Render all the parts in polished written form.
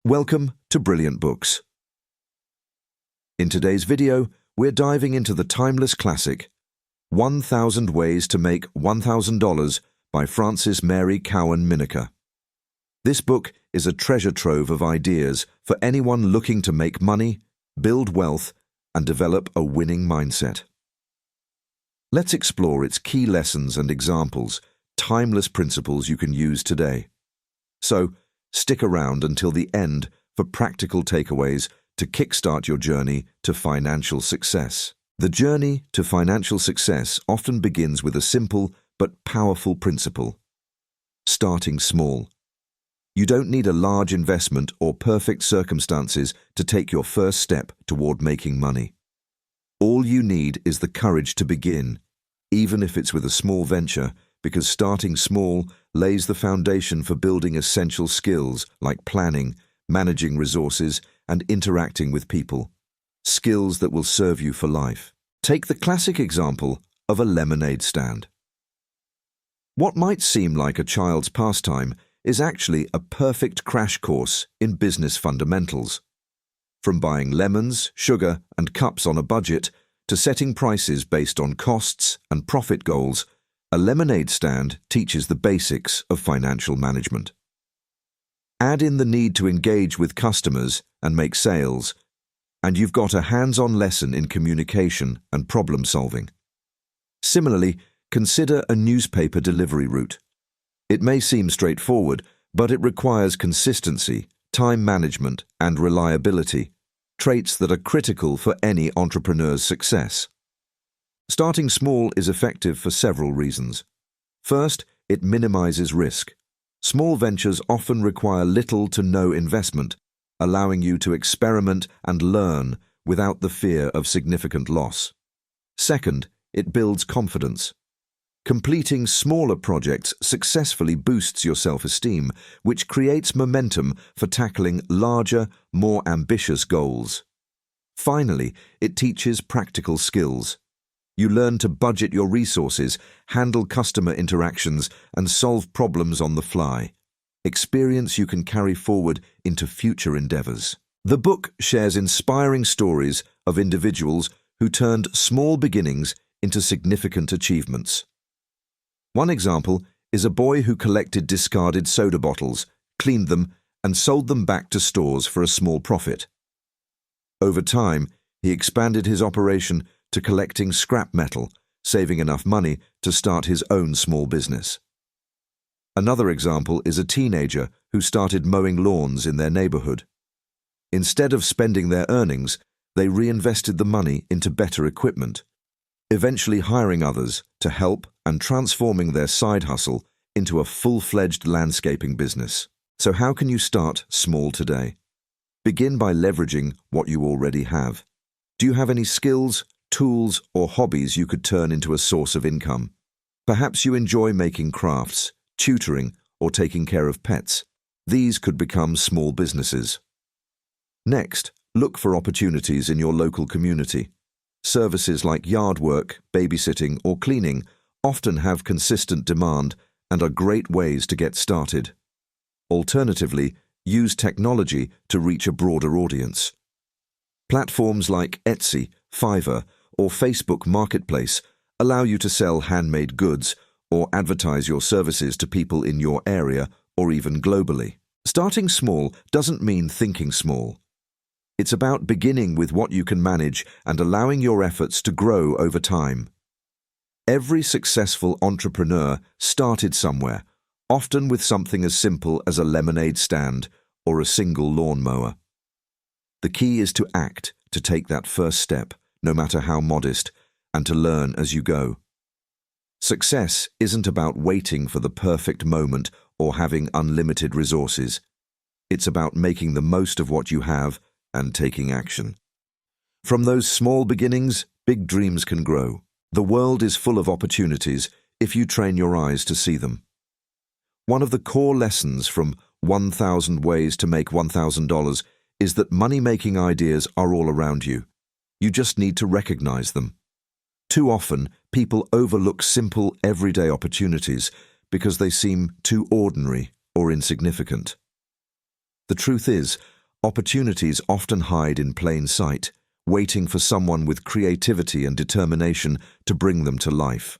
Welcome to Brilliant Books. In today's video, we're diving into the timeless classic, 1,000 Ways to Make $1,000 by Frances Mary Cowan Minaker. This book is a treasure trove of ideas for anyone looking to make money, build wealth, and develop a winning mindset. Let's explore its key lessons and examples, timeless principles you can use today. So, stick around until the end for practical takeaways to kickstart your journey to financial success. The journey to financial success often begins with a simple but powerful principle: starting small. You don't need a large investment or perfect circumstances to take your first step toward making money. All you need is the courage to begin, even if it's with a small venture, because starting small lays the foundation for building essential skills like planning, managing resources, and interacting with people. Skills that will serve you for life. Take the classic example of a lemonade stand. What might seem like a child's pastime is actually a perfect crash course in business fundamentals. From buying lemons, sugar, and cups on a budget to setting prices based on costs and profit goals, a lemonade stand teaches the basics of financial management. Add in the need to engage with customers and make sales, and you've got a hands-on lesson in communication and problem solving. Similarly, consider a newspaper delivery route. It may seem straightforward, but it requires consistency, time management, and reliability, traits that are critical for any entrepreneur's success. Starting small is effective for several reasons. First, it minimizes risk. Small ventures often require little to no investment, allowing you to experiment and learn without the fear of significant loss. Second, it builds confidence. Completing smaller projects successfully boosts your self-esteem, which creates momentum for tackling larger, more ambitious goals. Finally, it teaches practical skills. You learn to budget your resources, handle customer interactions, and solve problems on the fly. Experience you can carry forward into future endeavors. The book shares inspiring stories of individuals who turned small beginnings into significant achievements. One example is a boy who collected discarded soda bottles, cleaned them, and sold them back to stores for a small profit. Over time, he expanded his operation to collecting scrap metal, saving enough money to start his own small business. Another example is a teenager who started mowing lawns in their neighborhood. Instead of spending their earnings, they reinvested the money into better equipment, eventually hiring others to help and transforming their side hustle into a full-fledged landscaping business. So how can you start small today? Begin by leveraging what you already have. Do you have any skills, tools, or hobbies you could turn into a source of income? Perhaps you enjoy making crafts, tutoring, or taking care of pets. These could become small businesses. Next, look for opportunities in your local community. Services like yard work, babysitting, or cleaning often have consistent demand and are great ways to get started. Alternatively, use technology to reach a broader audience. Platforms like Etsy, Fiverr, or Facebook Marketplace allow you to sell handmade goods or advertise your services to people in your area or even globally. Starting small doesn't mean thinking small. It's about beginning with what you can manage and allowing your efforts to grow over time. Every successful entrepreneur started somewhere, often with something as simple as a lemonade stand or a single lawnmower. The key is to act, to take that first step, no matter how modest, and to learn as you go. Success isn't about waiting for the perfect moment or having unlimited resources. It's about making the most of what you have and taking action. From those small beginnings, big dreams can grow. The world is full of opportunities if you train your eyes to see them. One of the core lessons from 1,000 Ways to Make $1,000 is that money-making ideas are all around you. You just need to recognize them. Too often, people overlook simple, everyday opportunities because they seem too ordinary or insignificant. The truth is, opportunities often hide in plain sight, waiting for someone with creativity and determination to bring them to life.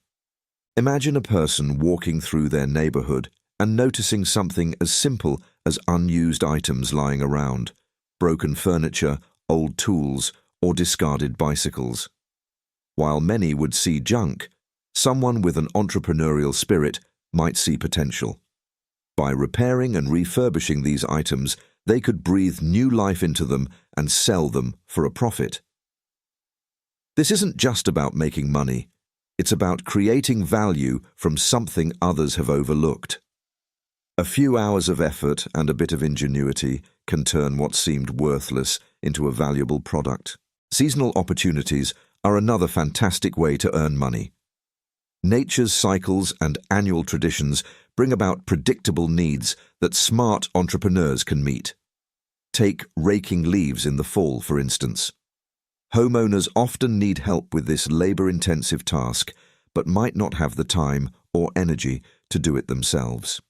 Imagine a person walking through their neighborhood and noticing something as simple as unused items lying around, broken furniture, old tools, or discarded bicycles. While many would see junk, someone with an entrepreneurial spirit might see potential. By repairing and refurbishing these items, they could breathe new life into them and sell them for a profit. This isn't just about making money. It's about creating value from something others have overlooked. A few hours of effort and a bit of ingenuity can turn what seemed worthless into a valuable product. Seasonal opportunities are another fantastic way to earn money. Nature's cycles and annual traditions bring about predictable needs that smart entrepreneurs can meet. Take raking leaves in the fall, for instance. Homeowners often need help with this labor-intensive task, but might not have the time or energy to do it themselves.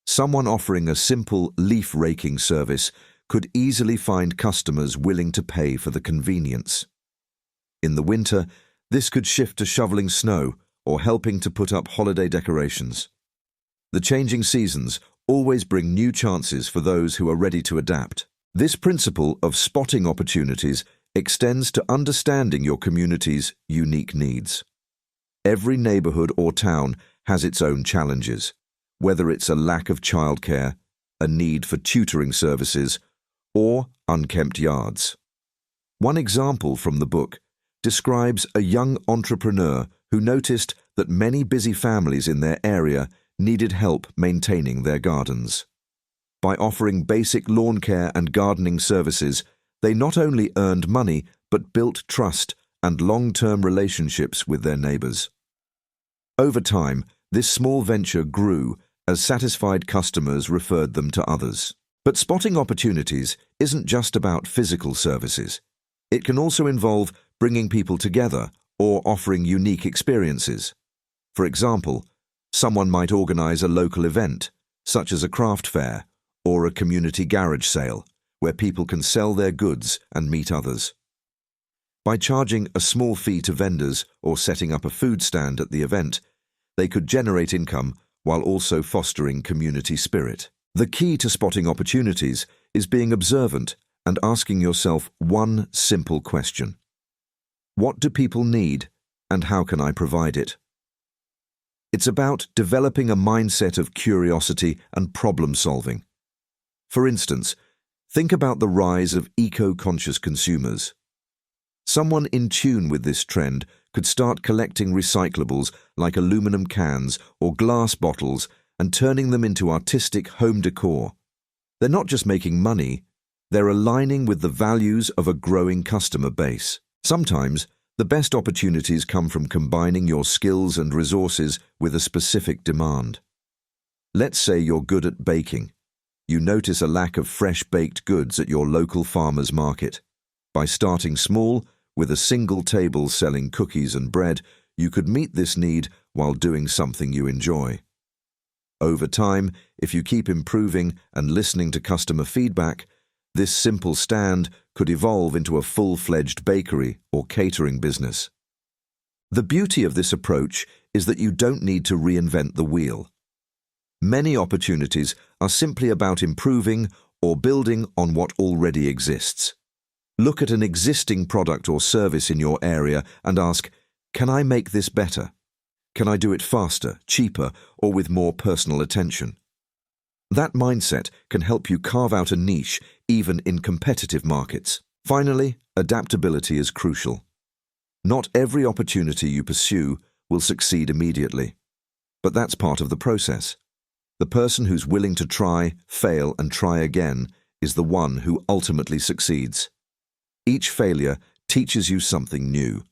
Someone offering a simple leaf raking service could easily find customers willing to pay for the convenience. In the winter, this could shift to shoveling snow or helping to put up holiday decorations. The changing seasons always bring new chances for those who are ready to adapt. This principle of spotting opportunities extends to understanding your community's unique needs. Every neighborhood or town has its own challenges, whether it's a lack of childcare, a need for tutoring services, or unkempt yards. One example from the book describes a young entrepreneur who noticed that many busy families in their area needed help maintaining their gardens. By offering basic lawn care and gardening services, they not only earned money but built trust and long-term relationships with their neighbors. Over time, this small venture grew as satisfied customers referred them to others. But spotting opportunities isn't just about physical services. It can also involve bringing people together or offering unique experiences. For example, someone might organize a local event, such as a craft fair or a community garage sale, where people can sell their goods and meet others. By charging a small fee to vendors or setting up a food stand at the event, they could generate income while also fostering community spirit. The key to spotting opportunities is being observant and asking yourself one simple question. What do people need, and how can I provide it? It's about developing a mindset of curiosity and problem-solving. For instance, think about the rise of eco-conscious consumers. Someone in tune with this trend could start collecting recyclables like aluminum cans or glass bottles and turning them into artistic home decor. They're not just making money, they're aligning with the values of a growing customer base. Sometimes, the best opportunities come from combining your skills and resources with a specific demand. Let's say you're good at baking. You notice a lack of fresh baked goods at your local farmer's market. By starting small, with a single table selling cookies and bread, you could meet this need while doing something you enjoy. Over time, if you keep improving and listening to customer feedback, this simple stand could evolve into a full-fledged bakery or catering business. The beauty of this approach is that you don't need to reinvent the wheel. Many opportunities are simply about improving or building on what already exists. Look at an existing product or service in your area and ask, can I make this better? Can I do it faster, cheaper, or with more personal attention? That mindset can help you carve out a niche even in competitive markets. Finally, adaptability is crucial. Not every opportunity you pursue will succeed immediately, but that's part of the process. The person who's willing to try, fail, and try again is the one who ultimately succeeds. Each failure teaches you something new,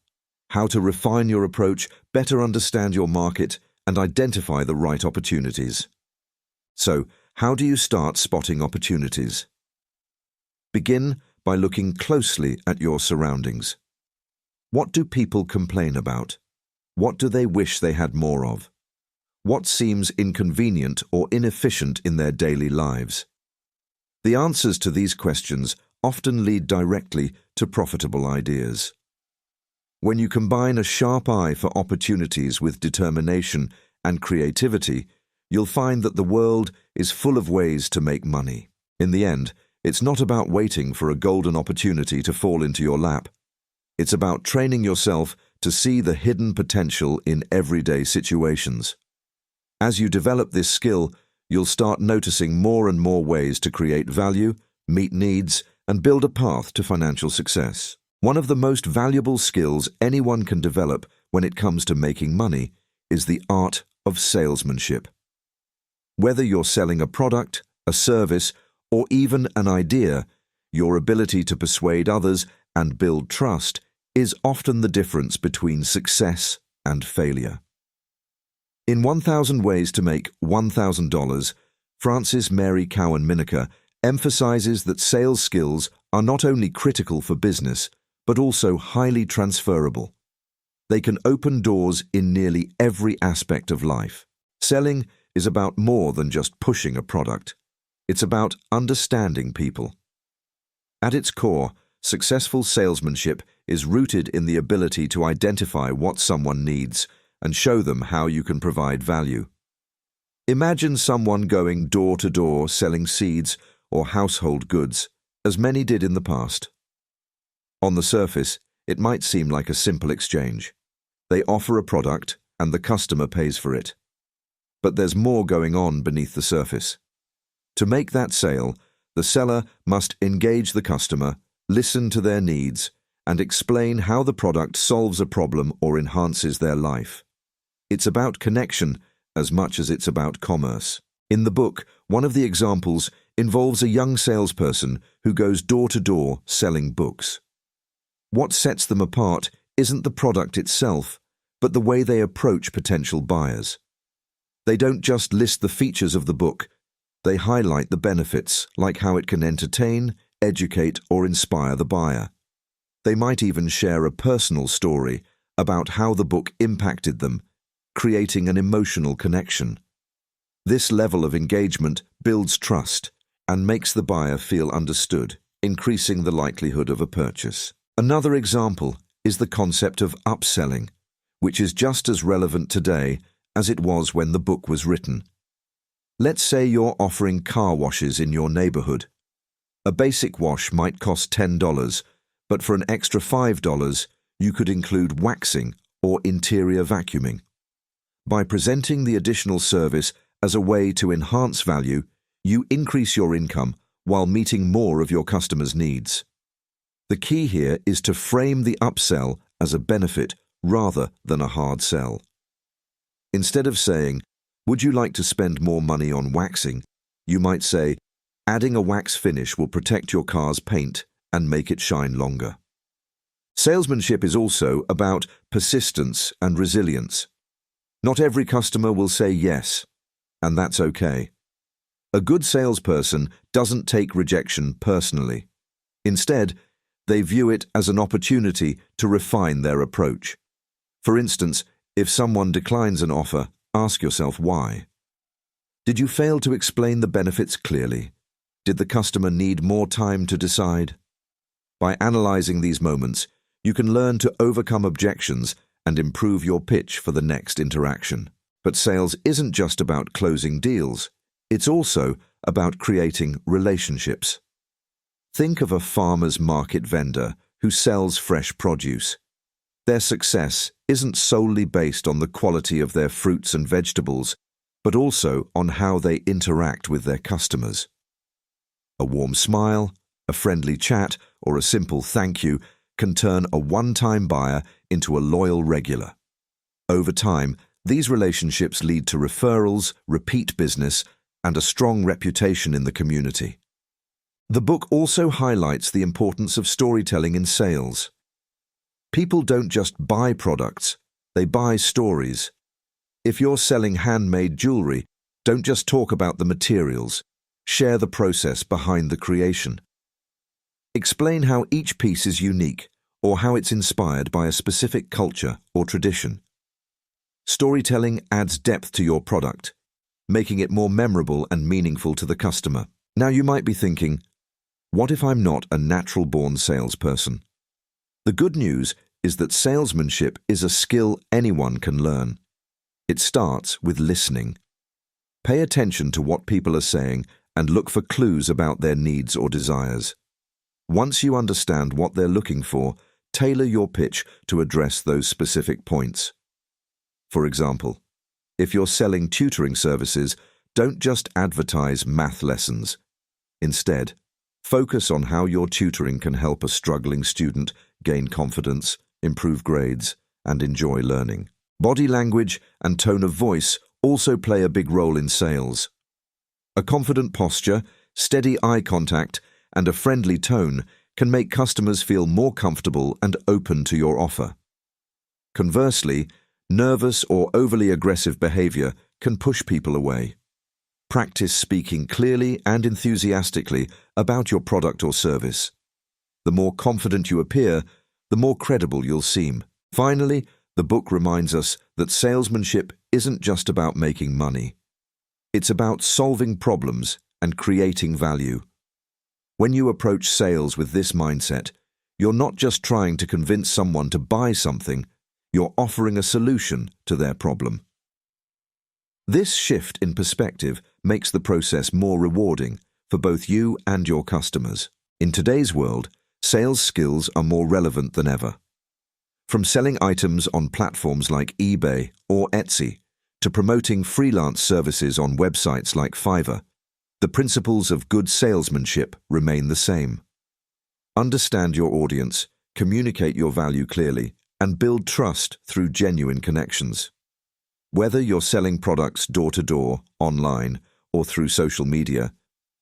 how to refine your approach, better understand your market, and identify the right opportunities. So, how do you start spotting opportunities? Begin by looking closely at your surroundings. What do people complain about? What do they wish they had more of? What seems inconvenient or inefficient in their daily lives? The answers to these questions often lead directly to profitable ideas. When you combine a sharp eye for opportunities with determination and creativity, you'll find that the world is full of ways to make money. In the end, it's not about waiting for a golden opportunity to fall into your lap. It's about training yourself to see the hidden potential in everyday situations. As you develop this skill, you'll start noticing more and more ways to create value, meet needs, and build a path to financial success. One of the most valuable skills anyone can develop when it comes to making money is the art of salesmanship. Whether you're selling a product, a service, or even an idea, your ability to persuade others and build trust is often the difference between success and failure. In 1,000 Ways to Make $1,000, Frances Mary Cowan Minaker emphasizes that sales skills are not only critical for business, but also highly transferable. They can open doors in nearly every aspect of life. Selling is about more than just pushing a product. It's about understanding people. At its core, successful salesmanship is rooted in the ability to identify what someone needs and show them how you can provide value. Imagine someone going door to door selling seeds or household goods, as many did in the past. On the surface, it might seem like a simple exchange. They offer a product and the customer pays for it. But there's more going on beneath the surface. To make that sale, the seller must engage the customer, listen to their needs, and explain how the product solves a problem or enhances their life. It's about connection as much as it's about commerce. In the book, one of the examples involves a young salesperson who goes door to door selling books. What sets them apart isn't the product itself, but the way they approach potential buyers. They don't just list the features of the book, they highlight the benefits, like how it can entertain, educate, or inspire the buyer. They might even share a personal story about how the book impacted them, creating an emotional connection. This level of engagement builds trust and makes the buyer feel understood, increasing the likelihood of a purchase. Another example is the concept of upselling, which is just as relevant today as it was when the book was written. Let's say you're offering car washes in your neighborhood. A basic wash might cost $10, but for an extra $5, you could include waxing or interior vacuuming. By presenting the additional service as a way to enhance value, you increase your income while meeting more of your customers' needs. The key here is to frame the upsell as a benefit rather than a hard sell. Instead of saying, "Would you like to spend more money on waxing?" you might say, "Adding a wax finish will protect your car's paint and make it shine longer." Salesmanship is also about persistence and resilience. Not every customer will say yes, and that's okay. A good salesperson doesn't take rejection personally. Instead, they view it as an opportunity to refine their approach. For instance, if someone declines an offer, ask yourself why. Did you fail to explain the benefits clearly? Did the customer need more time to decide? By analyzing these moments, you can learn to overcome objections and improve your pitch for the next interaction. But sales isn't just about closing deals. It's also about creating relationships. Think of a farmer's market vendor who sells fresh produce. Their success isn't solely based on the quality of their fruits and vegetables, but also on how they interact with their customers. A warm smile, a friendly chat, or a simple thank you can turn a one-time buyer into a loyal regular. Over time, these relationships lead to referrals, repeat business, and a strong reputation in the community. The book also highlights the importance of storytelling in sales. People don't just buy products, they buy stories. If you're selling handmade jewelry, don't just talk about the materials, share the process behind the creation. Explain how each piece is unique or how it's inspired by a specific culture or tradition. Storytelling adds depth to your product, making it more memorable and meaningful to the customer. Now you might be thinking, what if I'm not a natural-born salesperson? The good news is that salesmanship is a skill anyone can learn. It starts with listening. Pay attention to what people are saying and look for clues about their needs or desires. Once you understand what they're looking for, tailor your pitch to address those specific points. For example, if you're selling tutoring services, don't just advertise math lessons. Instead, focus on how your tutoring can help a struggling student gain confidence, improve grades, and enjoy learning. Body language and tone of voice also play a big role in sales. A confident posture, steady eye contact, and a friendly tone can make customers feel more comfortable and open to your offer. Conversely, nervous or overly aggressive behavior can push people away. Practice speaking clearly and enthusiastically about your product or service. The more confident you appear, the more credible you'll seem. Finally, the book reminds us that salesmanship isn't just about making money. It's about solving problems and creating value. When you approach sales with this mindset, you're not just trying to convince someone to buy something, you're offering a solution to their problem. This shift in perspective makes the process more rewarding for both you and your customers. In today's world, sales skills are more relevant than ever. From selling items on platforms like eBay or Etsy to promoting freelance services on websites like Fiverr, the principles of good salesmanship remain the same. Understand your audience, communicate your value clearly, and build trust through genuine connections. Whether you're selling products door-to-door, online, or through social media,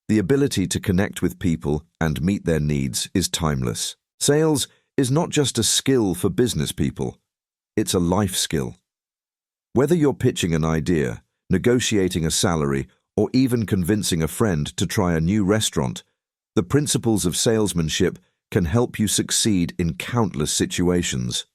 the ability to connect with people and meet their needs is timeless. Sales is not just a skill for business people, it's a life skill. Whether you're pitching an idea, negotiating a salary, or even convincing a friend to try a new restaurant, the principles of salesmanship can help you succeed in countless situations.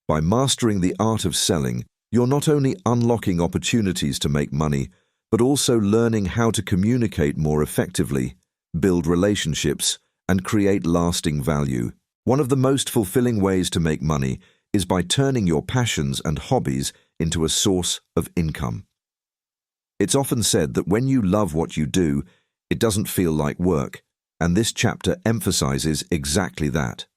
By mastering the art of selling, you're not only unlocking opportunities to make money, but also learning how to communicate more effectively, build relationships, and create lasting value. One of the most fulfilling ways to make money is by turning your passions and hobbies into a source of income. It's often said that when you love what you do, it doesn't feel like work, and this chapter emphasizes exactly that.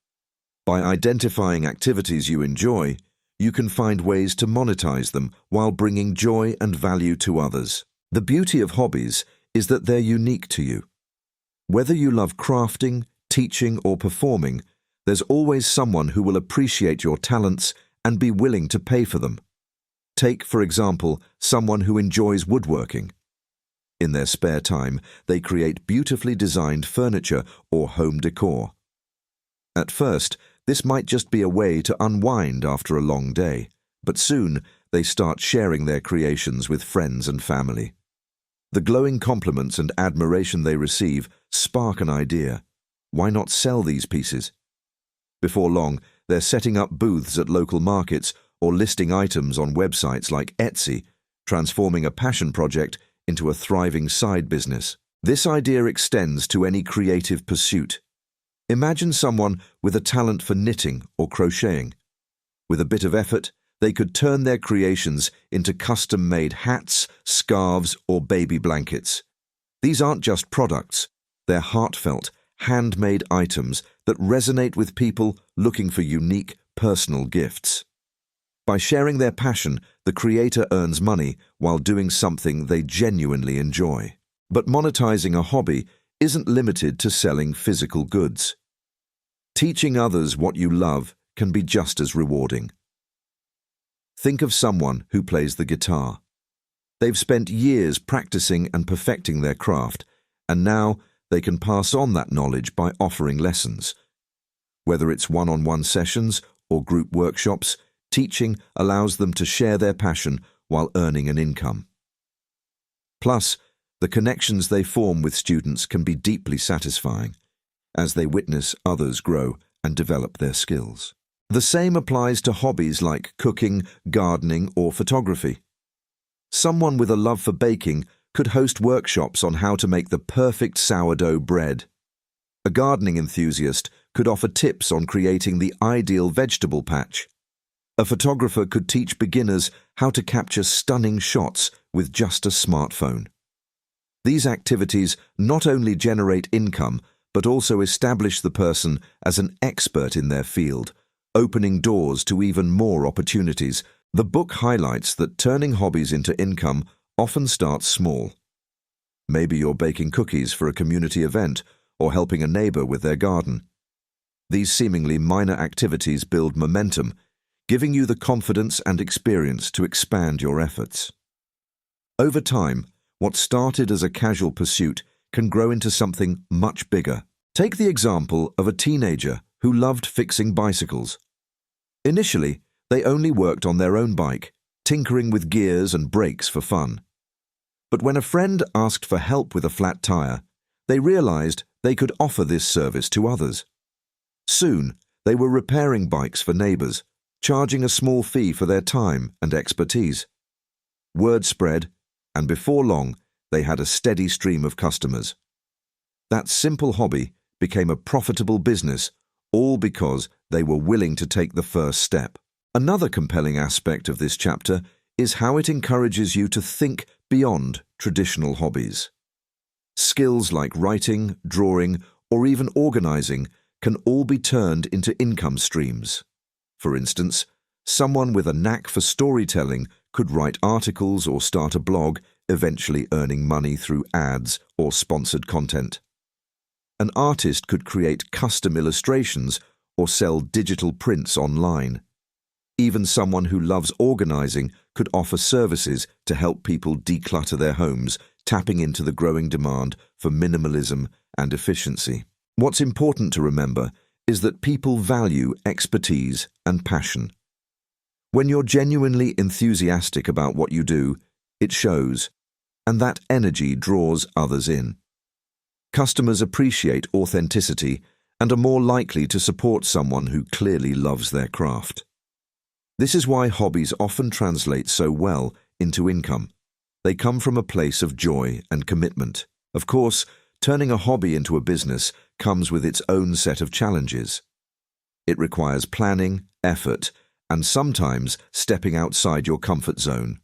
By identifying activities you enjoy, you can find ways to monetize them while bringing joy and value to others. The beauty of hobbies is that they're unique to you. Whether you love crafting, teaching, or performing, there's always someone who will appreciate your talents and be willing to pay for them. Take, for example, someone who enjoys woodworking. In their spare time, they create beautifully designed furniture or home decor. At first, this might just be a way to unwind after a long day, but soon they start sharing their creations with friends and family. The glowing compliments and admiration they receive spark an idea. Why not sell these pieces? Before long, they're setting up booths at local markets or listing items on websites like Etsy, transforming a passion project into a thriving side business. This idea extends to any creative pursuit. Imagine someone with a talent for knitting or crocheting. With a bit of effort, they could turn their creations into custom-made hats, scarves, or baby blankets. These aren't just products, they're heartfelt, handmade items that resonate with people looking for unique, personal gifts. By sharing their passion, the creator earns money while doing something they genuinely enjoy. But monetizing a hobby isn't limited to selling physical goods. Teaching others what you love can be just as rewarding. Think of someone who plays the guitar. They've spent years practicing and perfecting their craft, and now they can pass on that knowledge by offering lessons. Whether it's one-on-one sessions or group workshops, teaching allows them to share their passion while earning an income. Plus, the connections they form with students can be deeply satisfying as they witness others grow and develop their skills. The same applies to hobbies like cooking, gardening, or photography. Someone with a love for baking could host workshops on how to make the perfect sourdough bread. A gardening enthusiast could offer tips on creating the ideal vegetable patch. A photographer could teach beginners how to capture stunning shots with just a smartphone. These activities not only generate income, but also establish the person as an expert in their field, opening doors to even more opportunities. The book highlights that turning hobbies into income often starts small. Maybe you're baking cookies for a community event or helping a neighbor with their garden. These seemingly minor activities build momentum, giving you the confidence and experience to expand your efforts. Over time, what started as a casual pursuit can grow into something much bigger. Take the example of a teenager who loved fixing bicycles. Initially, they only worked on their own bike, tinkering with gears and brakes for fun. But when a friend asked for help with a flat tire, they realized they could offer this service to others. Soon, they were repairing bikes for neighbors, charging a small fee for their time and expertise. Word spread, and before long, they had a steady stream of customers. That simple hobby became a profitable business, all because they were willing to take the first step. Another compelling aspect of this chapter is how it encourages you to think beyond traditional hobbies. Skills like writing, drawing, or even organizing can all be turned into income streams. For instance, someone with a knack for storytelling could write articles or start a blog, eventually earning money through ads or sponsored content. An artist could create custom illustrations or sell digital prints online. Even someone who loves organizing could offer services to help people declutter their homes, tapping into the growing demand for minimalism and efficiency. What's important to remember is that people value expertise and passion. When you're genuinely enthusiastic about what you do, it shows, and that energy draws others in. Customers appreciate authenticity and are more likely to support someone who clearly loves their craft. This is why hobbies often translate so well into income. They come from a place of joy and commitment. Of course, turning a hobby into a business comes with its own set of challenges. It requires planning, effort, and sometimes stepping outside your comfort zone.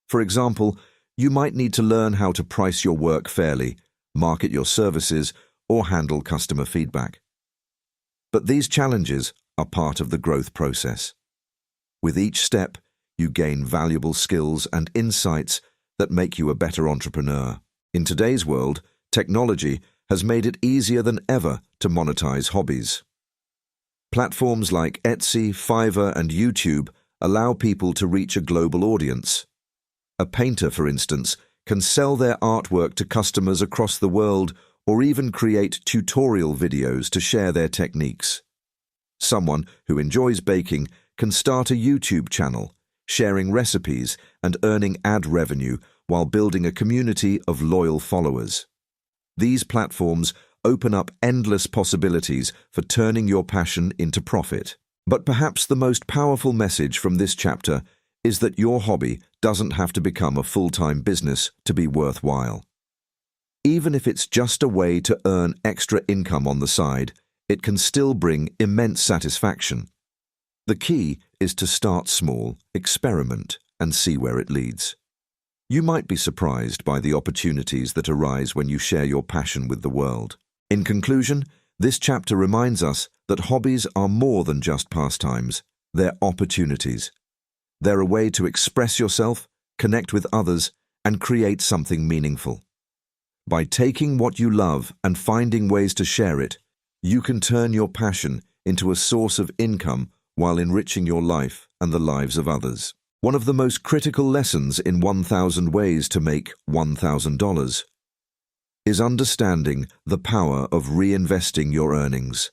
For example, you might need to learn how to price your work fairly, market your services, or handle customer feedback. But these challenges are part of the growth process. With each step, you gain valuable skills and insights that make you a better entrepreneur. In today's world, technology has made it easier than ever to monetize hobbies. Platforms like Etsy, Fiverr, and YouTube allow people to reach a global audience. A painter, for instance, can sell their artwork to customers across the world or even create tutorial videos to share their techniques. Someone who enjoys baking can start a YouTube channel, sharing recipes and earning ad revenue while building a community of loyal followers. These platforms open up endless possibilities for turning your passion into profit. But perhaps the most powerful message from this chapter is that your hobby doesn't have to become a full-time business to be worthwhile. Even if it's just a way to earn extra income on the side, it can still bring immense satisfaction. The key is to start small, experiment, and see where it leads. You might be surprised by the opportunities that arise when you share your passion with the world. In conclusion, this chapter reminds us that hobbies are more than just pastimes. They're opportunities. They're a way to express yourself, connect with others, and create something meaningful. By taking what you love and finding ways to share it, you can turn your passion into a source of income while enriching your life and the lives of others. One of the most critical lessons in 1,000 Ways to Make $1,000 is understanding the power of reinvesting your earnings.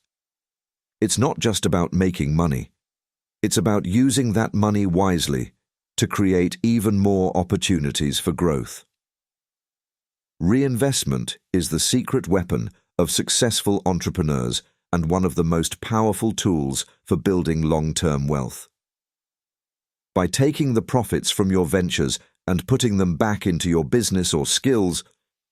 It's not just about making money. It's about using that money wisely to create even more opportunities for growth. Reinvestment is the secret weapon of successful entrepreneurs and one of the most powerful tools for building long-term wealth. By taking the profits from your ventures and putting them back into your business or skills,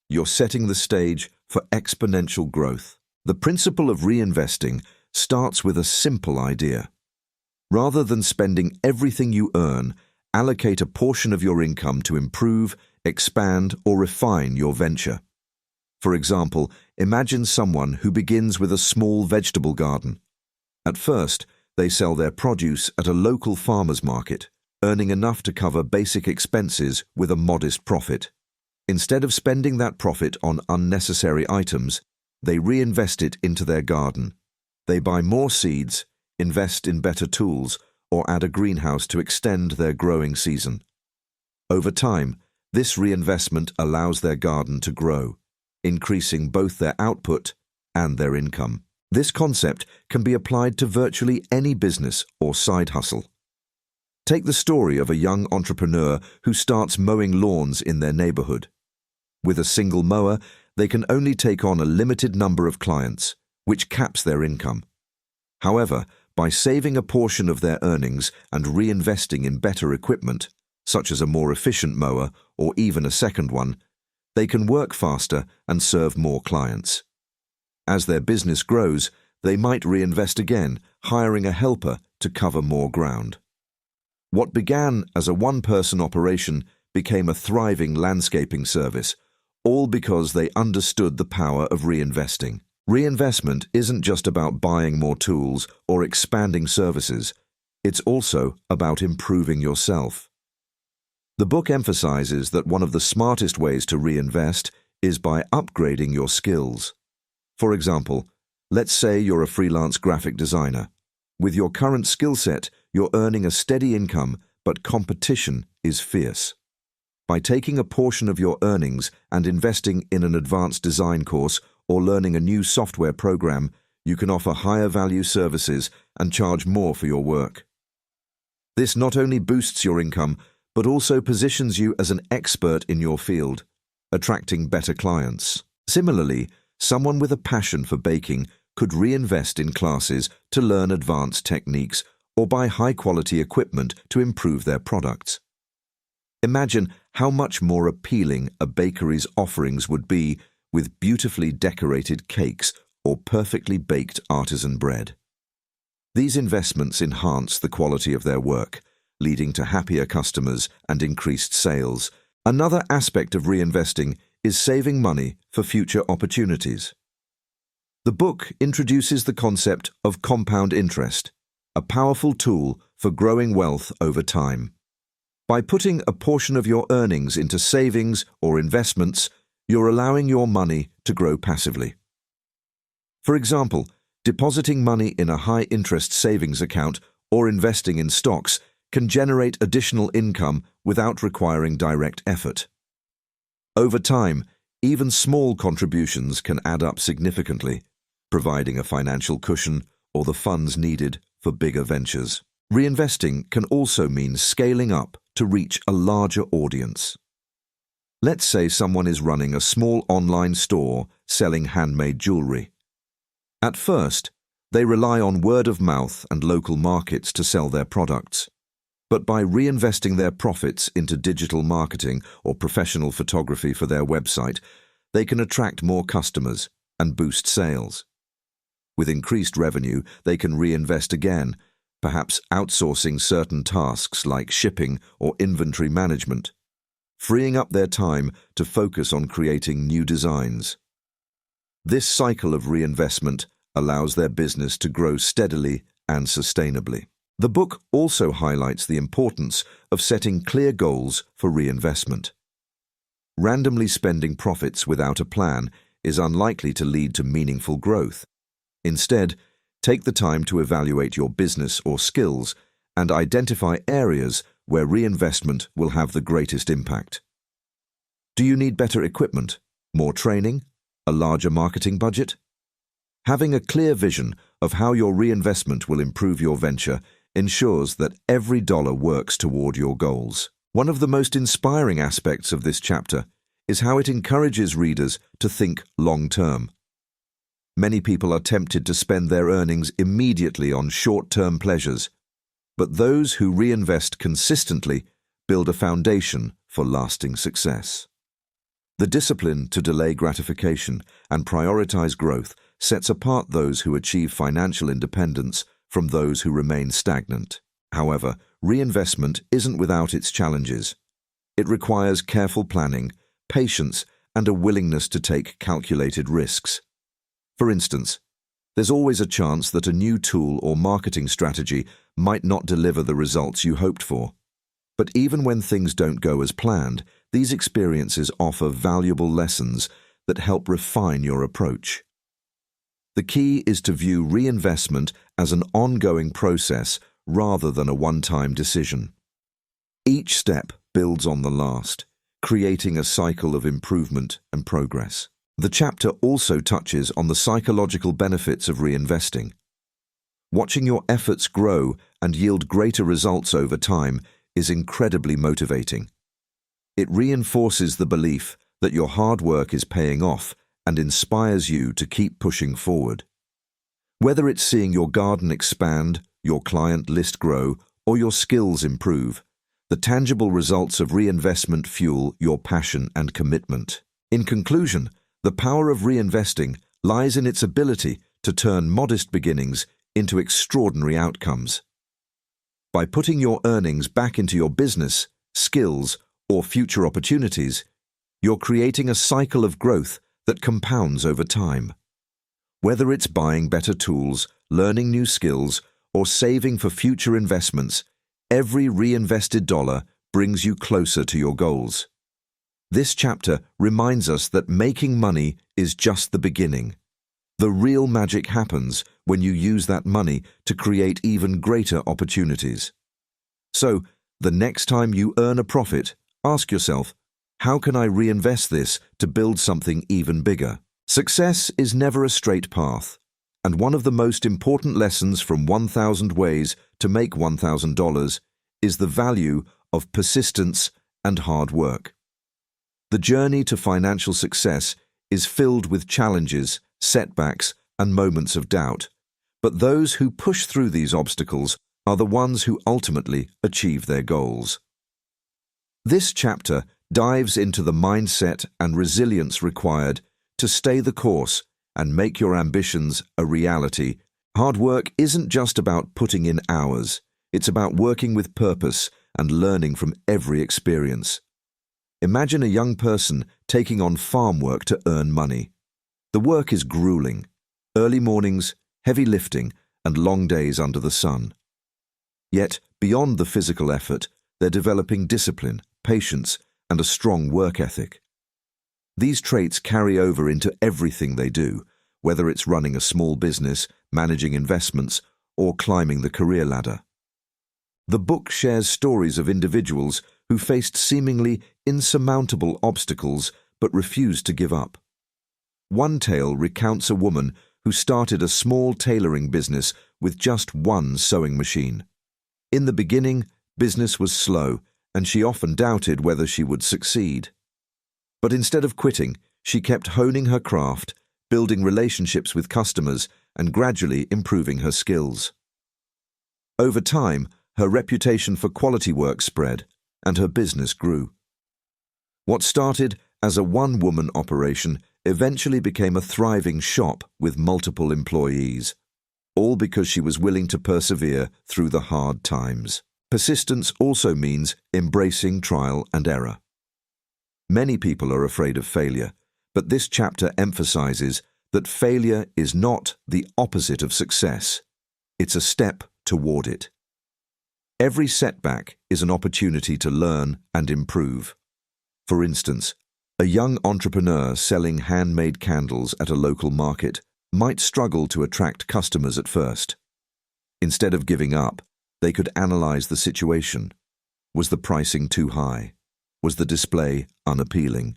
you're setting the stage for exponential growth. The principle of reinvesting starts with a simple idea. Rather than spending everything you earn, allocate a portion of your income to improve, expand, or refine your venture. For example, imagine someone who begins with a small vegetable garden. At first, they sell their produce at a local farmer's market, earning enough to cover basic expenses with a modest profit. Instead of spending that profit on unnecessary items, they reinvest it into their garden. They buy more seeds, invest in better tools, or add a greenhouse to extend their growing season. Over time, this reinvestment allows their garden to grow, increasing both their output and their income. This concept can be applied to virtually any business or side hustle. Take the story of a young entrepreneur who starts mowing lawns in their neighborhood. With a single mower, they can only take on a limited number of clients, which caps their income. However, by saving a portion of their earnings and reinvesting in better equipment, such as a more efficient mower or even a second one, they can work faster and serve more clients. As their business grows, they might reinvest again, hiring a helper to cover more ground. What began as a one-person operation became a thriving landscaping service, all because they understood the power of reinvesting. Reinvestment isn't just about buying more tools or expanding services. It's also about improving yourself. The book emphasizes that one of the smartest ways to reinvest is by upgrading your skills. For example, let's say you're a freelance graphic designer. With your current skill set, you're earning a steady income, but competition is fierce. By taking a portion of your earnings and investing in an advanced design course or learning a new software program, you can offer higher value services and charge more for your work. This not only boosts your income, but also positions you as an expert in your field, attracting better clients. Similarly, someone with a passion for baking could reinvest in classes to learn advanced techniques or buy high-quality equipment to improve their products. Imagine how much more appealing a bakery's offerings would be with beautifully decorated cakes or perfectly baked artisan bread. These investments enhance the quality of their work, leading to happier customers and increased sales. Another aspect of reinvesting is saving money for future opportunities. The book introduces the concept of compound interest, a powerful tool for growing wealth over time. By putting a portion of your earnings into savings or investments, you're allowing your money to grow passively. For example, depositing money in a high-interest savings account or investing in stocks can generate additional income without requiring direct effort. Over time, even small contributions can add up significantly, providing a financial cushion or the funds needed for bigger ventures. Reinvesting can also mean scaling up to reach a larger audience. Let's say someone is running a small online store selling handmade jewelry. At first, they rely on word of mouth and local markets to sell their products. But by reinvesting their profits into digital marketing or professional photography for their website, they can attract more customers and boost sales. With increased revenue, they can reinvest again, perhaps outsourcing certain tasks like shipping or inventory management, freeing up their time to focus on creating new designs. This cycle of reinvestment allows their business to grow steadily and sustainably. The book also highlights the importance of setting clear goals for reinvestment. Randomly spending profits without a plan is unlikely to lead to meaningful growth. Instead, take the time to evaluate your business or skills and identify areas where reinvestment will have the greatest impact. Do you need better equipment, more training, a larger marketing budget? Having a clear vision of how your reinvestment will improve your venture ensures that every dollar works toward your goals. One of the most inspiring aspects of this chapter is how it encourages readers to think long-term. Many people are tempted to spend their earnings immediately on short-term pleasures, but those who reinvest consistently build a foundation for lasting success. The discipline to delay gratification and prioritize growth sets apart those who achieve financial independence from those who remain stagnant. However, reinvestment isn't without its challenges. It requires careful planning, patience, and a willingness to take calculated risks. For instance, there's always a chance that a new tool or marketing strategy might not deliver the results you hoped for. But even when things don't go as planned, these experiences offer valuable lessons that help refine your approach. The key is to view reinvestment as an ongoing process rather than a one-time decision. Each step builds on the last, creating a cycle of improvement and progress. The chapter also touches on the psychological benefits of reinvesting. Watching your efforts grow and yield greater results over time is incredibly motivating. It reinforces the belief that your hard work is paying off and inspires you to keep pushing forward. Whether it's seeing your garden expand, your client list grow, or your skills improve, the tangible results of reinvestment fuel your passion and commitment. In conclusion, the power of reinvesting lies in its ability to turn modest beginnings into extraordinary outcomes. By putting your earnings back into your business, skills, or future opportunities, you're creating a cycle of growth that compounds over time. Whether it's buying better tools, learning new skills, or saving for future investments, every reinvested dollar brings you closer to your goals. This chapter reminds us that making money is just the beginning. The real magic happens when you use that money to create even greater opportunities. So, the next time you earn a profit, ask yourself, how can I reinvest this to build something even bigger? Success is never a straight path, and one of the most important lessons from 1,000 Ways to Make $1,000 is the value of persistence and hard work. The journey to financial success is filled with challenges, setbacks, and moments of doubt, but those who push through these obstacles are the ones who ultimately achieve their goals. This chapter dives into the mindset and resilience required to stay the course and make your ambitions a reality. Hard work isn't just about putting in hours, it's about working with purpose and learning from every experience. Imagine a young person taking on farm work to earn money. The work is grueling. Early mornings, heavy lifting, and long days under the sun. Yet, beyond the physical effort, they're developing discipline, patience, and a strong work ethic. These traits carry over into everything they do, whether it's running a small business, managing investments, or climbing the career ladder. The book shares stories of individuals who faced seemingly insurmountable obstacles but refused to give up. One tale recounts a woman who started a small tailoring business with just one sewing machine. In the beginning, business was slow, and she often doubted whether she would succeed. But instead of quitting, she kept honing her craft, building relationships with customers, and gradually improving her skills. Over time, her reputation for quality work spread, and her business grew. What started as a one-woman operation eventually became a thriving shop with multiple employees, all because she was willing to persevere through the hard times. Persistence also means embracing trial and error. Many people are afraid of failure, but this chapter emphasizes that failure is not the opposite of success. It's a step toward it. Every setback is an opportunity to learn and improve. For instance, a young entrepreneur selling handmade candles at a local market might struggle to attract customers at first. Instead of giving up, they could analyze the situation. Was the pricing too high? Was the display unappealing?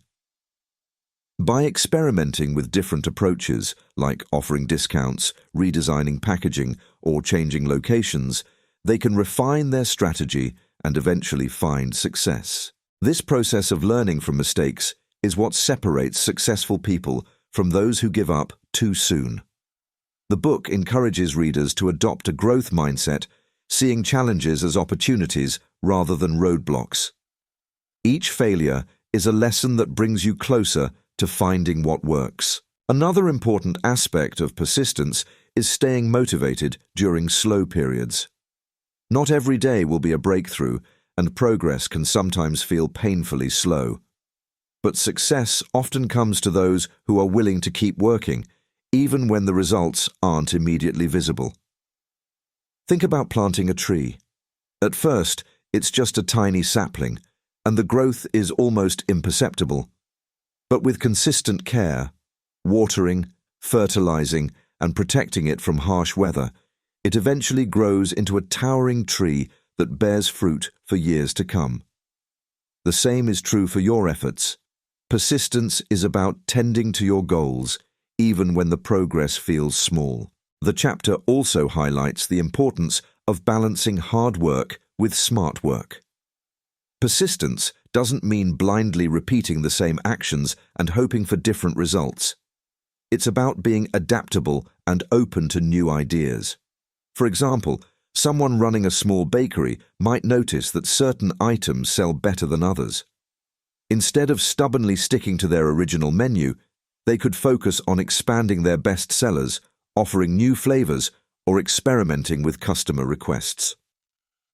By experimenting with different approaches, like offering discounts, redesigning packaging, or changing locations, they can refine their strategy and eventually find success. This process of learning from mistakes is what separates successful people from those who give up too soon. The book encourages readers to adopt a growth mindset, seeing challenges as opportunities rather than roadblocks. Each failure is a lesson that brings you closer to finding what works. Another important aspect of persistence is staying motivated during slow periods. Not every day will be a breakthrough, and progress can sometimes feel painfully slow. But success often comes to those who are willing to keep working, even when the results aren't immediately visible. Think about planting a tree. At first, it's just a tiny sapling, and the growth is almost imperceptible. But with consistent care, watering, fertilizing, and protecting it from harsh weather, it eventually grows into a towering tree that bears fruit for years to come. The same is true for your efforts. Persistence is about tending to your goals, even when the progress feels small. The chapter also highlights the importance of balancing hard work with smart work. Persistence doesn't mean blindly repeating the same actions and hoping for different results. It's about being adaptable and open to new ideas. For example, someone running a small bakery might notice that certain items sell better than others. Instead of stubbornly sticking to their original menu, they could focus on expanding their best sellers, offering new flavors, or experimenting with customer requests.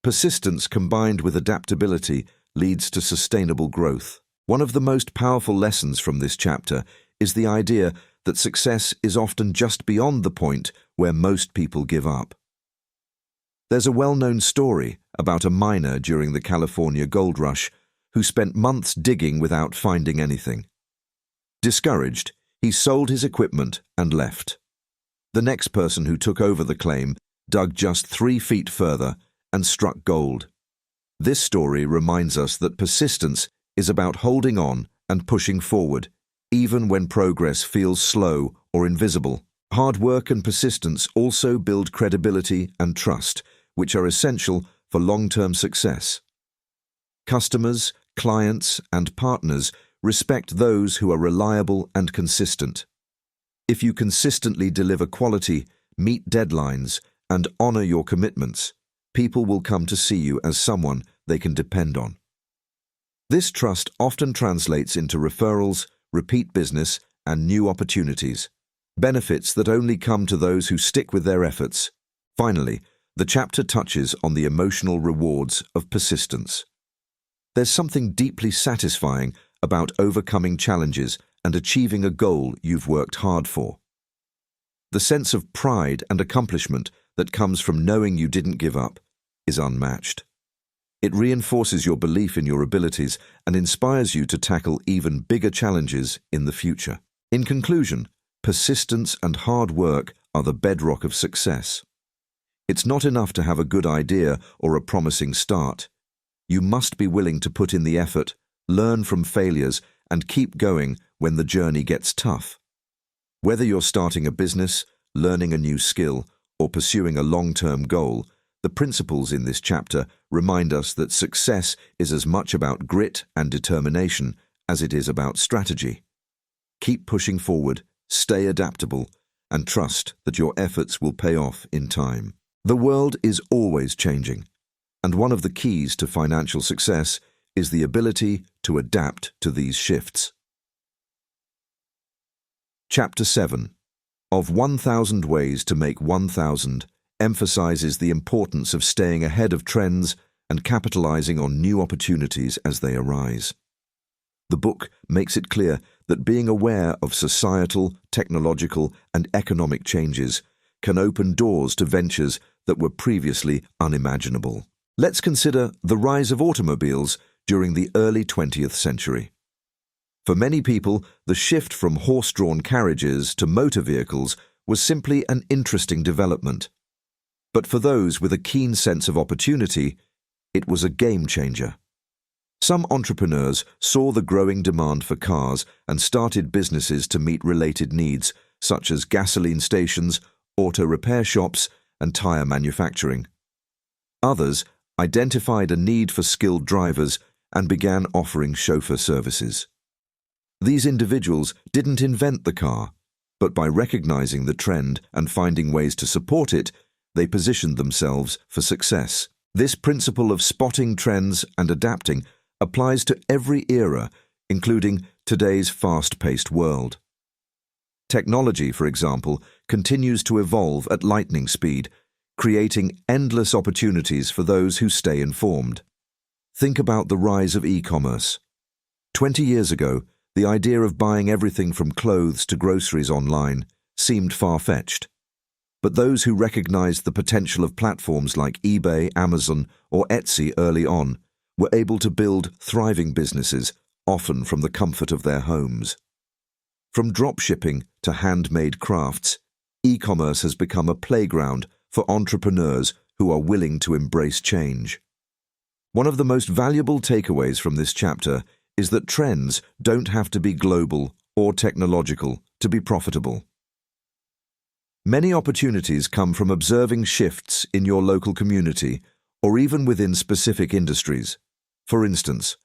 Persistence combined with adaptability leads to sustainable growth. One of the most powerful lessons from this chapter is the idea that success is often just beyond the point where most people give up. There's a well-known story about a miner during the California gold rush who spent months digging without finding anything. Discouraged, he sold his equipment and left. The next person who took over the claim dug just 3 feet further and struck gold. This story reminds us that persistence is about holding on and pushing forward, even when progress feels slow or invisible. Hard work and persistence also build credibility and trust, which are essential for long-term success. Customers, clients, and partners respect those who are reliable and consistent. If you consistently deliver quality, meet deadlines, and honor your commitments, people will come to see you as someone they can depend on. This trust often translates into referrals, repeat business, and new opportunities, benefits that only come to those who stick with their efforts. Finally, the chapter touches on the emotional rewards of persistence. There's something deeply satisfying about overcoming challenges and achieving a goal you've worked hard for. The sense of pride and accomplishment that comes from knowing you didn't give up is unmatched. It reinforces your belief in your abilities and inspires you to tackle even bigger challenges in the future. In conclusion, persistence and hard work are the bedrock of success. It's not enough to have a good idea or a promising start. You must be willing to put in the effort, learn from failures, and keep going when the journey gets tough. Whether you're starting a business, learning a new skill, or pursuing a long-term goal, the principles in this chapter remind us that success is as much about grit and determination as it is about strategy. Keep pushing forward, stay adaptable, and trust that your efforts will pay off in time. The world is always changing, and one of the keys to financial success is the ability to adapt to these shifts. Chapter 7 of 1,000 Ways to Make 1,000 emphasizes the importance of staying ahead of trends and capitalizing on new opportunities as they arise. The book makes it clear that being aware of societal, technological, and economic changes can open doors to ventures that were previously unimaginable. Let's consider the rise of automobiles during the early 20th century. For many people, the shift from horse-drawn carriages to motor vehicles was simply an interesting development. But for those with a keen sense of opportunity, it was a game-changer. Some entrepreneurs saw the growing demand for cars and started businesses to meet related needs, such as gasoline stations, auto repair shops, and tire manufacturing. Others identified a need for skilled drivers and began offering chauffeur services. These individuals didn't invent the car, but by recognizing the trend and finding ways to support it, they positioned themselves for success. This principle of spotting trends and adapting applies to every era, including today's fast-paced world. Technology, for example, continues to evolve at lightning speed, creating endless opportunities for those who stay informed. Think about the rise of e-commerce. 20 years ago, the idea of buying everything from clothes to groceries online seemed far-fetched. But those who recognized the potential of platforms like eBay, Amazon, or Etsy early on were able to build thriving businesses, often from the comfort of their homes. From dropshipping to handmade crafts, e-commerce has become a playground for entrepreneurs who are willing to embrace change. One of the most valuable takeaways from this chapter is that trends don't have to be global or technological to be profitable. Many opportunities come from observing shifts in your local community or even within specific industries. For instance,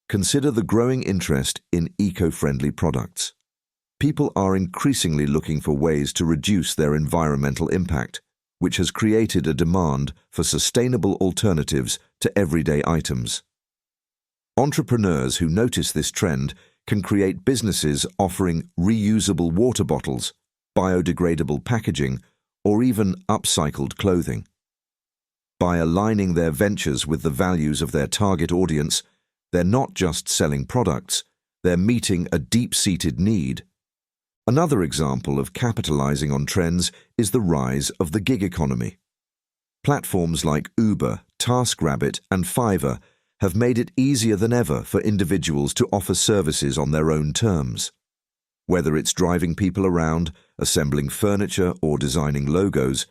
consider the growing interest in eco-friendly products. People are increasingly looking for ways to reduce their environmental impact, which has created a demand for sustainable alternatives to everyday items. Entrepreneurs who notice this trend can create businesses offering reusable water bottles, biodegradable packaging, or even upcycled clothing. By aligning their ventures with the values of their target audience, they're not just selling products, they're meeting a deep-seated need. Another example of capitalizing on trends is the rise of the gig economy. Platforms like Uber, TaskRabbit, and Fiverr have made it easier than ever for individuals to offer services on their own terms. Whether it's driving people around, assembling furniture, or designing logos,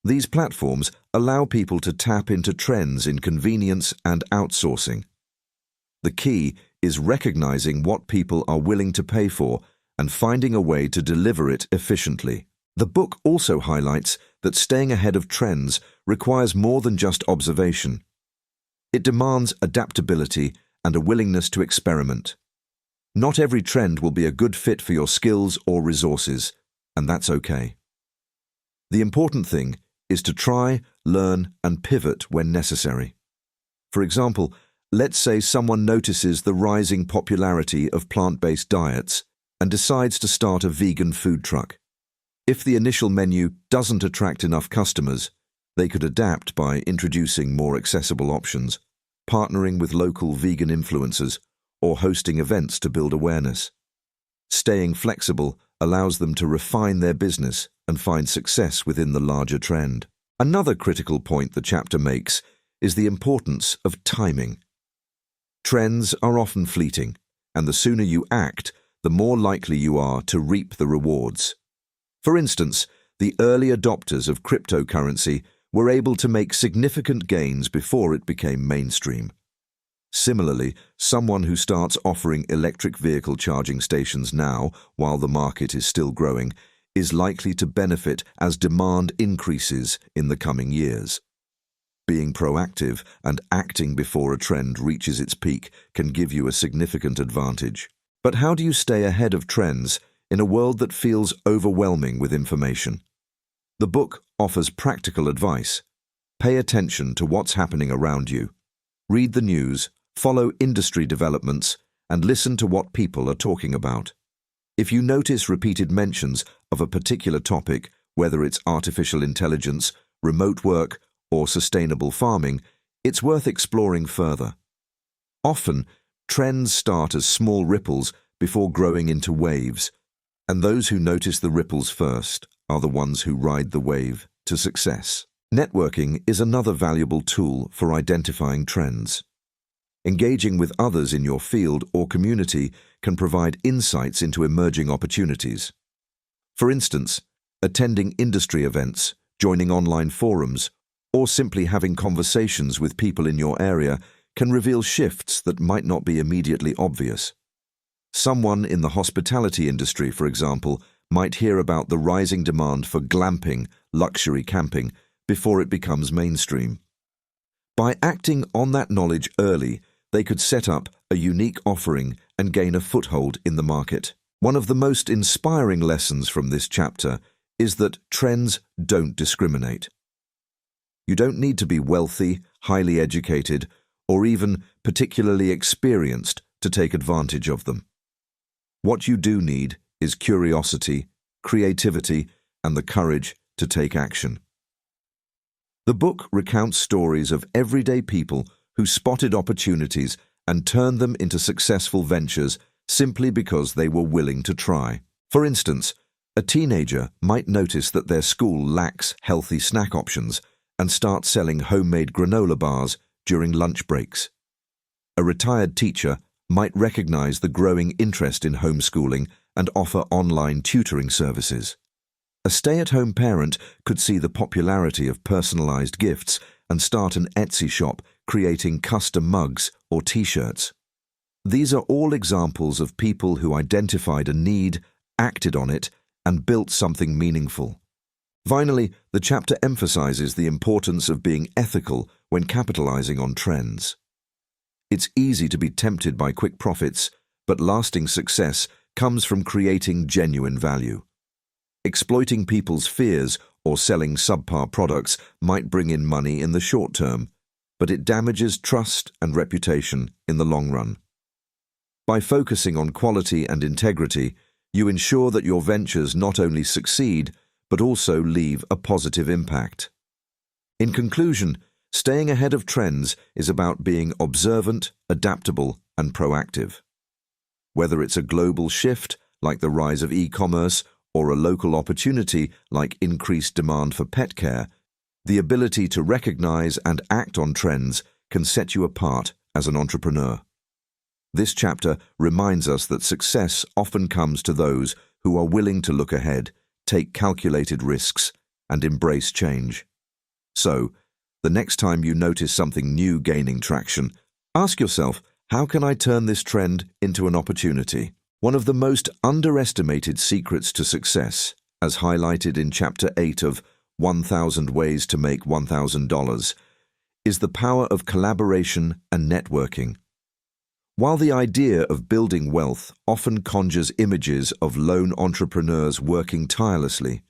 these platforms allow people to tap into trends in convenience and outsourcing. The key is recognizing what people are willing to pay for and finding a way to deliver it efficiently. The book also highlights that staying ahead of trends requires more than just observation. It demands adaptability and a willingness to experiment. Not every trend will be a good fit for your skills or resources, and that's okay. The important thing is to try, learn, and pivot when necessary. For example, let's say someone notices the rising popularity of plant-based diets and decides to start a vegan food truck. If the initial menu doesn't attract enough customers, they could adapt by introducing more accessible options, partnering with local vegan influencers, or hosting events to build awareness. Staying flexible allows them to refine their business and find success within the larger trend. Another critical point the chapter makes is the importance of timing. Trends are often fleeting, and the sooner you act, the more likely you are to reap the rewards. For instance, the early adopters of cryptocurrency were able to make significant gains before it became mainstream. Similarly, someone who starts offering electric vehicle charging stations now, while the market is still growing, is likely to benefit as demand increases in the coming years. Being proactive and acting before a trend reaches its peak can give you a significant advantage. But how do you stay ahead of trends in a world that feels overwhelming with information? The book offers practical advice. Pay attention to what's happening around you. Read the news, follow industry developments, and listen to what people are talking about. If you notice repeated mentions of a particular topic, whether it's artificial intelligence, remote work, or sustainable farming, it's worth exploring further. Often, trends start as small ripples before growing into waves, and those who notice the ripples first are the ones who ride the wave to success. Networking is another valuable tool for identifying trends. Engaging with others in your field or community can provide insights into emerging opportunities. For instance, attending industry events, joining online forums, or simply having conversations with people in your area can reveal shifts that might not be immediately obvious. Someone in the hospitality industry, for example, might hear about the rising demand for glamping, luxury camping, before it becomes mainstream. By acting on that knowledge early, they could set up a unique offering and gain a foothold in the market. One of the most inspiring lessons from this chapter is that trends don't discriminate. You don't need to be wealthy, highly educated, or even particularly experienced to take advantage of them. What you do need is curiosity, creativity, and the courage to take action. The book recounts stories of everyday people who spotted opportunities and turned them into successful ventures simply because they were willing to try. For instance, a teenager might notice that their school lacks healthy snack options and start selling homemade granola bars during lunch breaks. A retired teacher might recognize the growing interest in homeschooling and offer online tutoring services. A stay-at-home parent could see the popularity of personalized gifts and start an Etsy shop creating custom mugs or t-shirts. These are all examples of people who identified a need, acted on it, and built something meaningful. Finally, the chapter emphasizes the importance of being ethical when capitalizing on trends. It's easy to be tempted by quick profits, but lasting success comes from creating genuine value. Exploiting people's fears or selling subpar products might bring in money in the short term, but it damages trust and reputation in the long run. By focusing on quality and integrity, you ensure that your ventures not only succeed, but also leave a positive impact. In conclusion, staying ahead of trends is about being observant, adaptable, and proactive. Whether it's a global shift, like the rise of e-commerce, or a local opportunity, like increased demand for pet care, the ability to recognize and act on trends can set you apart as an entrepreneur. This chapter reminds us that success often comes to those who are willing to look ahead, take calculated risks, and embrace change. So, the next time you notice something new gaining traction, ask yourself, how can I turn this trend into an opportunity? One of the most underestimated secrets to success, as highlighted in Chapter 8 of 1,000 Ways to Make $1,000, is the power of collaboration and networking. While the idea of building wealth often conjures images of lone entrepreneurs working tirelessly,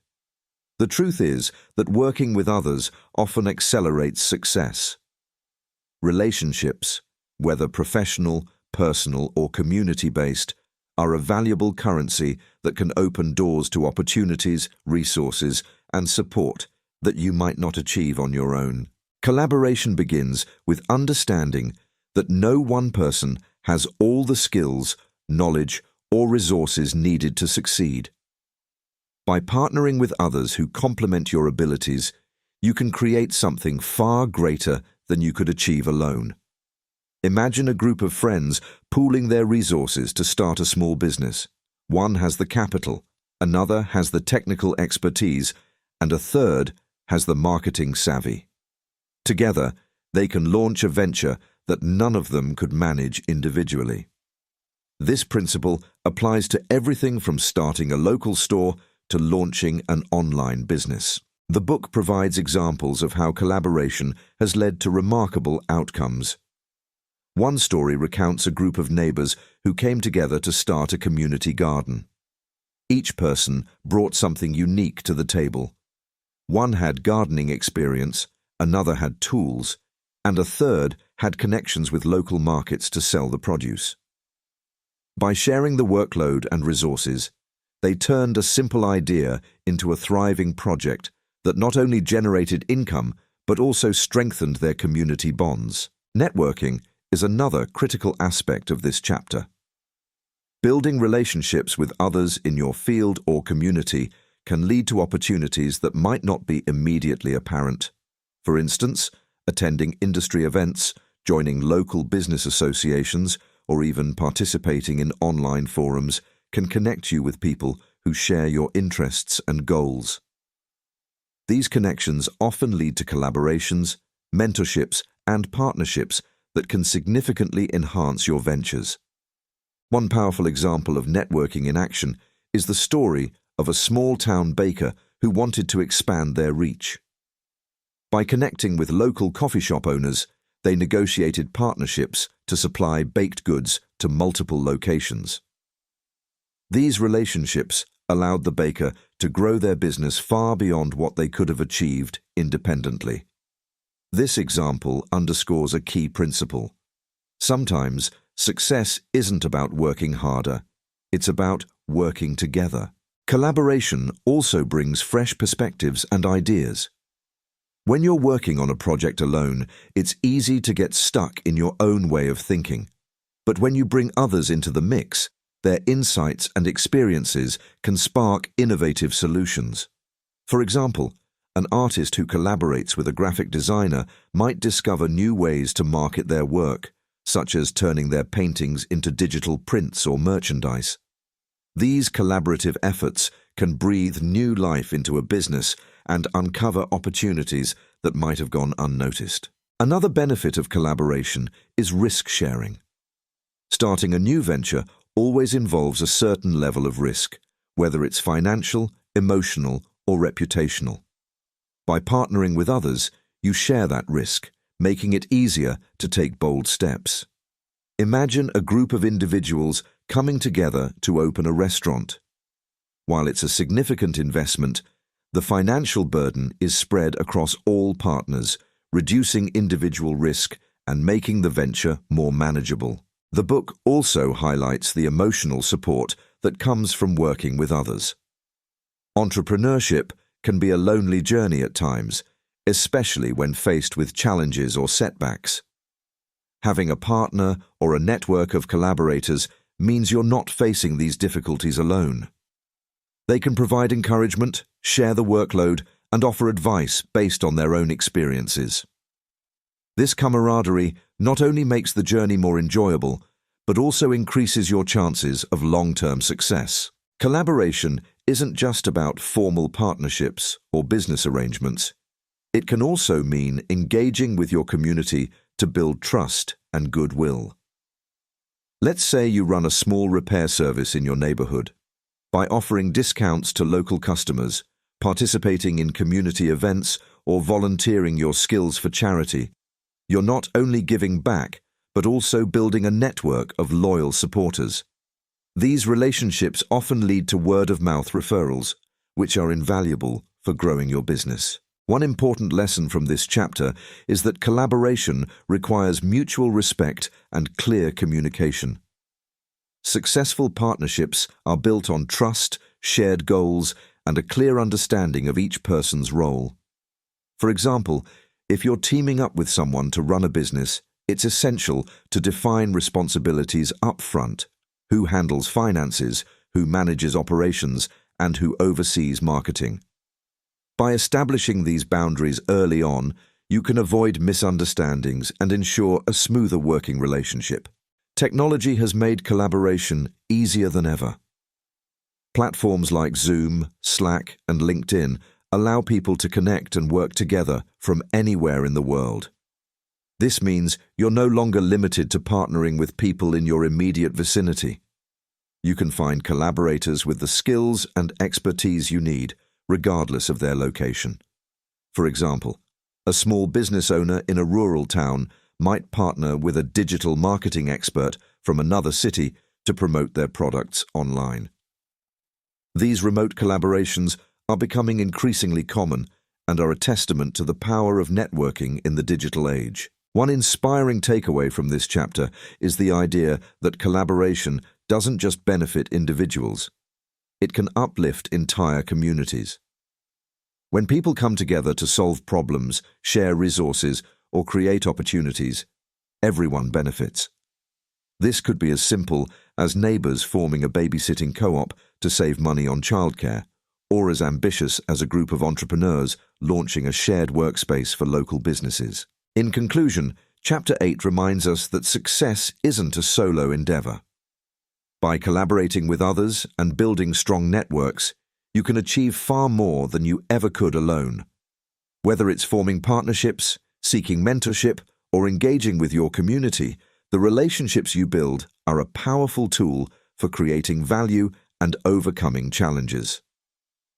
the truth is that working with others often accelerates success. Relationships, whether professional, personal, or community-based, are a valuable currency that can open doors to opportunities, resources, and support that you might not achieve on your own. Collaboration begins with understanding that no one person has all the skills, knowledge, or resources needed to succeed. By partnering with others who complement your abilities, you can create something far greater than you could achieve alone. Imagine a group of friends pooling their resources to start a small business. One has the capital, another has the technical expertise, and a third has the marketing savvy. Together, they can launch a venture that none of them could manage individually. This principle applies to everything from starting a local store to launching an online business. The book provides examples of how collaboration has led to remarkable outcomes. One story recounts a group of neighbors who came together to start a community garden. Each person brought something unique to the table. One had gardening experience, another had tools, and a third had connections with local markets to sell the produce. By sharing the workload and resources, they turned a simple idea into a thriving project that not only generated income but also strengthened their community bonds. Networking is another critical aspect of this chapter. Building relationships with others in your field or community can lead to opportunities that might not be immediately apparent. For instance, attending industry events, joining local business associations, or even participating in online forums can connect you with people who share your interests and goals. These connections often lead to collaborations, mentorships, and partnerships that can significantly enhance your ventures. One powerful example of networking in action is the story of a small-town baker who wanted to expand their reach. By connecting with local coffee shop owners, they negotiated partnerships to supply baked goods to multiple locations. These relationships allowed the baker to grow their business far beyond what they could have achieved independently. This example underscores a key principle. Sometimes, success isn't about working harder. It's about working together. Collaboration also brings fresh perspectives and ideas. When you're working on a project alone, it's easy to get stuck in your own way of thinking. But when you bring others into the mix, their insights and experiences can spark innovative solutions. For example, an artist who collaborates with a graphic designer might discover new ways to market their work, such as turning their paintings into digital prints or merchandise. These collaborative efforts can breathe new life into a business and uncover opportunities that might have gone unnoticed. Another benefit of collaboration is risk sharing. Starting a new venture always involves a certain level of risk, whether it's financial, emotional, or reputational. By partnering with others, you share that risk, making it easier to take bold steps. Imagine a group of individuals coming together to open a restaurant. While it's a significant investment, the financial burden is spread across all partners, reducing individual risk and making the venture more manageable. The book also highlights the emotional support that comes from working with others. Entrepreneurship can be a lonely journey at times, especially when faced with challenges or setbacks. Having a partner or a network of collaborators means you're not facing these difficulties alone. They can provide encouragement, share the workload, and offer advice based on their own experiences. This camaraderie not only makes the journey more enjoyable, but also increases your chances of long-term success. Collaboration isn't just about formal partnerships or business arrangements. It can also mean engaging with your community to build trust and goodwill. Let's say you run a small repair service in your neighborhood. By offering discounts to local customers, participating in community events, or volunteering your skills for charity, you're not only giving back, but also building a network of loyal supporters. These relationships often lead to word-of-mouth referrals, which are invaluable for growing your business. One important lesson from this chapter is that collaboration requires mutual respect and clear communication. Successful partnerships are built on trust, shared goals, and a clear understanding of each person's role. For example, if you're teaming up with someone to run a business, it's essential to define responsibilities up front: who handles finances, who manages operations, and who oversees marketing. By establishing these boundaries early on, you can avoid misunderstandings and ensure a smoother working relationship. Technology has made collaboration easier than ever. Platforms like Zoom, Slack, and LinkedIn allow people to connect and work together from anywhere in the world. This means you're no longer limited to partnering with people in your immediate vicinity. You can find collaborators with the skills and expertise you need, regardless of their location. For example, a small business owner in a rural town might partner with a digital marketing expert from another city to promote their products online. These remote collaborations are becoming increasingly common and are a testament to the power of networking in the digital age. One inspiring takeaway from this chapter is the idea that collaboration doesn't just benefit individuals. It can uplift entire communities. When people come together to solve problems, share resources, or create opportunities, everyone benefits. This could be as simple as neighbors forming a babysitting co-op to save money on childcare, or as ambitious as a group of entrepreneurs launching a shared workspace for local businesses. In conclusion, Chapter 8 reminds us that success isn't a solo endeavor. By collaborating with others and building strong networks, you can achieve far more than you ever could alone. Whether it's forming partnerships, seeking mentorship, or engaging with your community, the relationships you build are a powerful tool for creating value and overcoming challenges.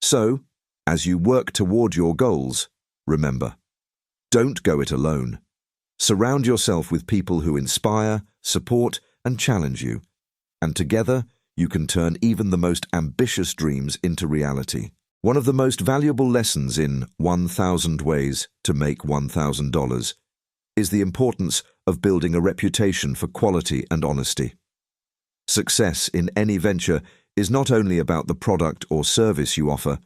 So, as you work toward your goals, remember, don't go it alone. Surround yourself with people who inspire, support, and challenge you, and together you can turn even the most ambitious dreams into reality. One of the most valuable lessons in 1,000 Ways to Make $1,000 is the importance of building a reputation for quality and honesty. Success in any venture is not only about the product or service you offer,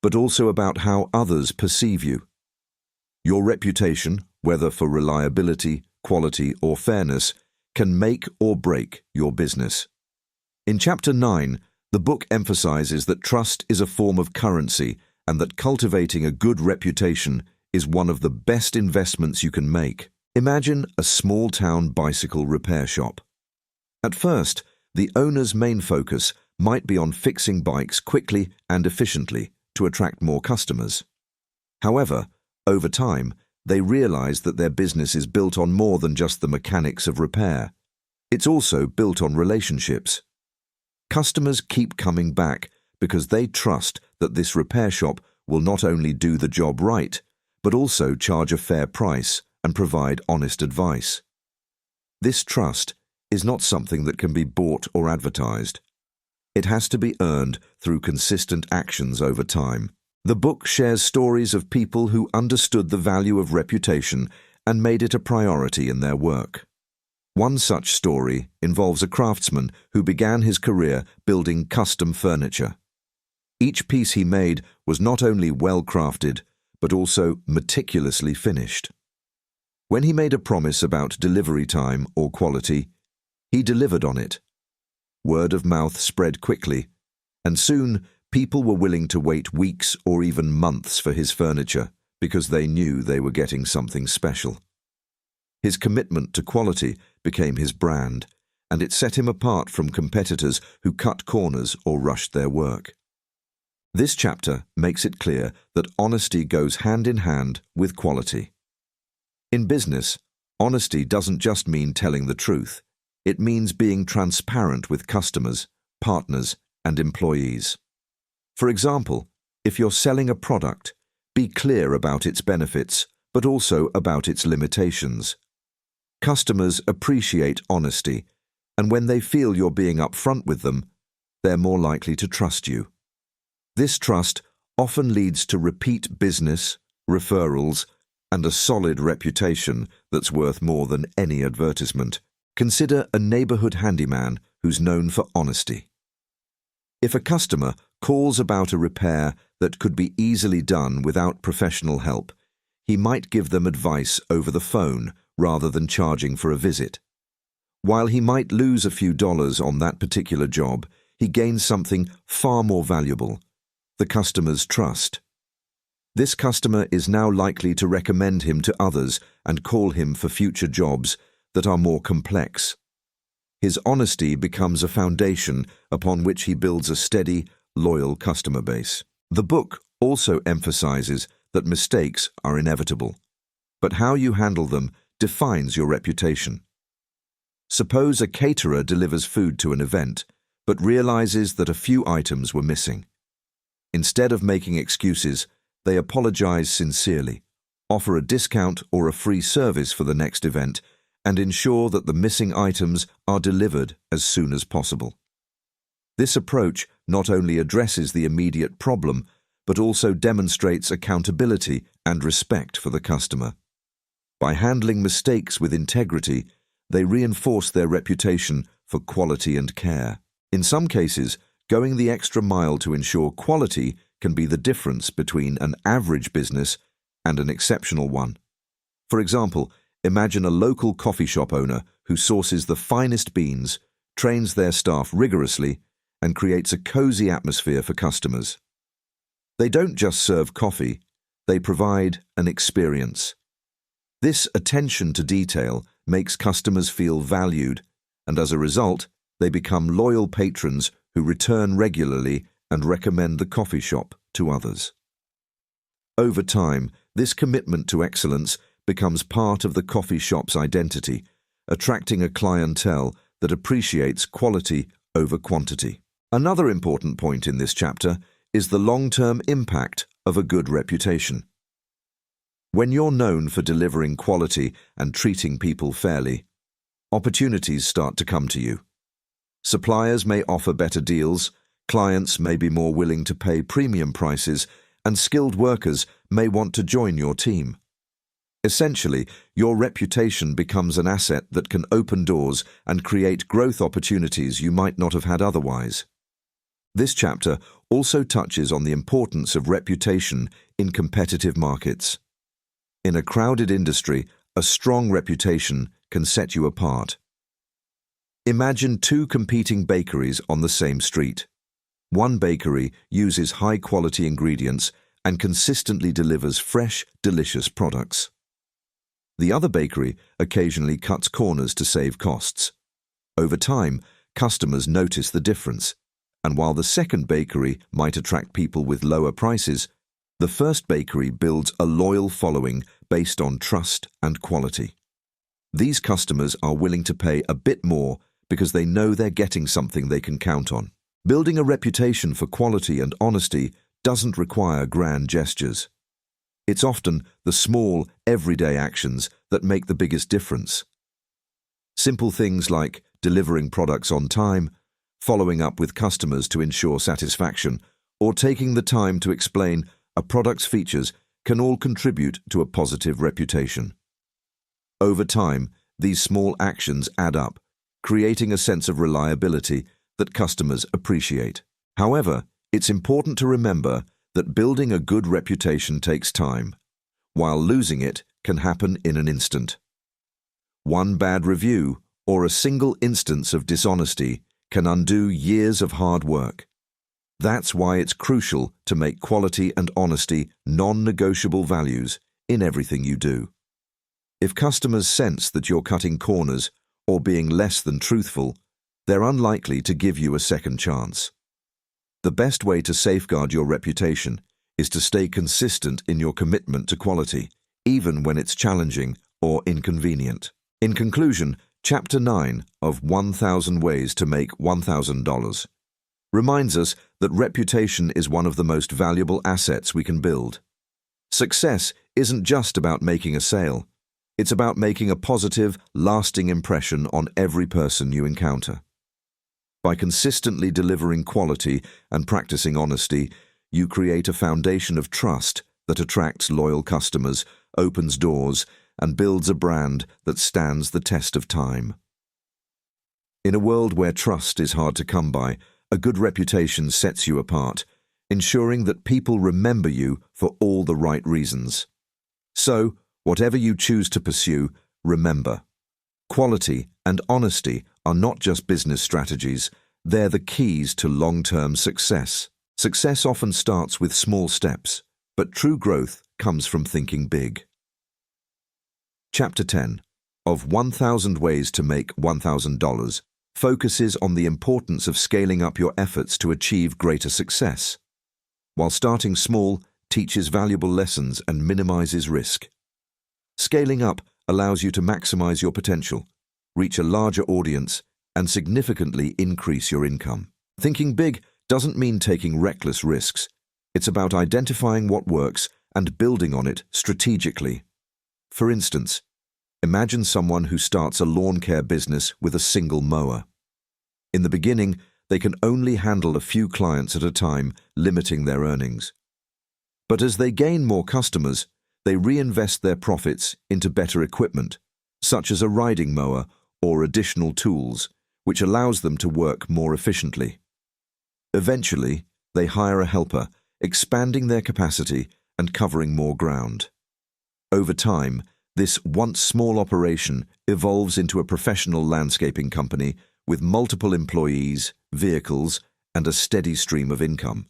but also about how others perceive you. Your reputation, whether for reliability, quality, or fairness, can make or break your business. In Chapter 9, the book emphasizes that trust is a form of currency and that cultivating a good reputation is one of the best investments you can make. Imagine a small-town bicycle repair shop. At first, the owner's main focus might be on fixing bikes quickly and efficiently to attract more customers. However, over time, they realize that their business is built on more than just the mechanics of repair. It's also built on relationships. Customers keep coming back because they trust that this repair shop will not only do the job right, but also charge a fair price and provide honest advice. This trust is not something that can be bought or advertised. It has to be earned through consistent actions over time. The book shares stories of people who understood the value of reputation and made it a priority in their work. One such story involves a craftsman who began his career building custom furniture. Each piece he made was not only well crafted, but also meticulously finished. When he made a promise about delivery time or quality, he delivered on it. Word of mouth spread quickly, and soon people were willing to wait weeks or even months for his furniture because they knew they were getting something special. His commitment to quality became his brand, and it set him apart from competitors who cut corners or rushed their work. This chapter makes it clear that honesty goes hand in hand with quality. In business, honesty doesn't just mean telling the truth. It means being transparent with customers, partners, and employees. For example, if you're selling a product, be clear about its benefits, but also about its limitations. Customers appreciate honesty, and when they feel you're being upfront with them, they're more likely to trust you. This trust often leads to repeat business, referrals, and a solid reputation that's worth more than any advertisement. Consider a neighborhood handyman who's known for honesty. If a customer calls about a repair that could be easily done without professional help, he might give them advice over the phone rather than charging for a visit. While he might lose a few dollars on that particular job, he gains something far more valuable: the customer's trust. This customer is now likely to recommend him to others and call him for future jobs that are more complex. His honesty becomes a foundation upon which he builds a steady, loyal customer base. The book also emphasizes that mistakes are inevitable, but how you handle them defines your reputation. Suppose a caterer delivers food to an event, but realizes that a few items were missing. Instead of making excuses, they apologize sincerely, offer a discount or a free service for the next event, and ensure that the missing items are delivered as soon as possible. This approach not only addresses the immediate problem, but also demonstrates accountability and respect for the customer. By handling mistakes with integrity, they reinforce their reputation for quality and care. In some cases, going the extra mile to ensure quality can be the difference between an average business and an exceptional one. For example, imagine a local coffee shop owner who sources the finest beans, trains their staff rigorously, and creates a cozy atmosphere for customers. They don't just serve coffee, they provide an experience. This attention to detail makes customers feel valued, and as a result, they become loyal patrons who return regularly and recommend the coffee shop to others. Over time, this commitment to excellence becomes part of the coffee shop's identity, attracting a clientele that appreciates quality over quantity. Another important point in this chapter is the long-term impact of a good reputation. When you're known for delivering quality and treating people fairly, opportunities start to come to you. Suppliers may offer better deals, Clients may be more willing to pay premium prices, and skilled workers may want to join your team. Essentially, your reputation becomes an asset that can open doors and create growth opportunities you might not have had otherwise. This chapter also touches on the importance of reputation in competitive markets. In a crowded industry, a strong reputation can set you apart. Imagine two competing bakeries on the same street. One bakery uses high-quality ingredients and consistently delivers fresh, delicious products. The other bakery occasionally cuts corners to save costs. Over time, customers notice the difference, and while the second bakery might attract people with lower prices, the first bakery builds a loyal following based on trust and quality. These customers are willing to pay a bit more because they know they're getting something they can count on. Building a reputation for quality and honesty doesn't require grand gestures. It's often the small, everyday actions that make the biggest difference. Simple things like delivering products on time, following up with customers to ensure satisfaction, or taking the time to explain a product's features can all contribute to a positive reputation. Over time, these small actions add up, creating a sense of reliability that customers appreciate. However, it's important to remember that building a good reputation takes time, while losing it can happen in an instant. One bad review or a single instance of dishonesty can undo years of hard work. That's why it's crucial to make quality and honesty non-negotiable values in everything you do. If customers sense that you're cutting corners or being less than truthful, they're unlikely to give you a second chance. The best way to safeguard your reputation is to stay consistent in your commitment to quality, even when it's challenging or inconvenient. In conclusion, Chapter 9 of 1,000 Ways to Make $1,000 reminds us that reputation is one of the most valuable assets we can build. Success isn't just about making a sale. It's about making a positive, lasting impression on every person you encounter. By consistently delivering quality and practicing honesty, you create a foundation of trust that attracts loyal customers, opens doors, and builds a brand that stands the test of time. In a world where trust is hard to come by, a good reputation sets you apart, ensuring that people remember you for all the right reasons. So, whatever you choose to pursue, remember, quality and honesty are not just business strategies, they're the keys to long-term success. Success often starts with small steps, but true growth comes from thinking big. Chapter 10 of 1,000 Ways to Make $1,000 focuses on the importance of scaling up your efforts to achieve greater success. While starting small teaches valuable lessons and minimizes risk. Scaling up allows you to maximize your potential, reach a larger audience, and significantly increase your income. Thinking big doesn't mean taking reckless risks. It's about identifying what works and building on it strategically. For instance, imagine someone who starts a lawn care business with a single mower. In the beginning, they can only handle a few clients at a time, limiting their earnings. But as they gain more customers, they reinvest their profits into better equipment, such as a riding mower or additional tools, which allows them to work more efficiently. Eventually, they hire a helper, expanding their capacity and covering more ground. Over time, this once small operation evolves into a professional landscaping company with multiple employees, vehicles, and a steady stream of income.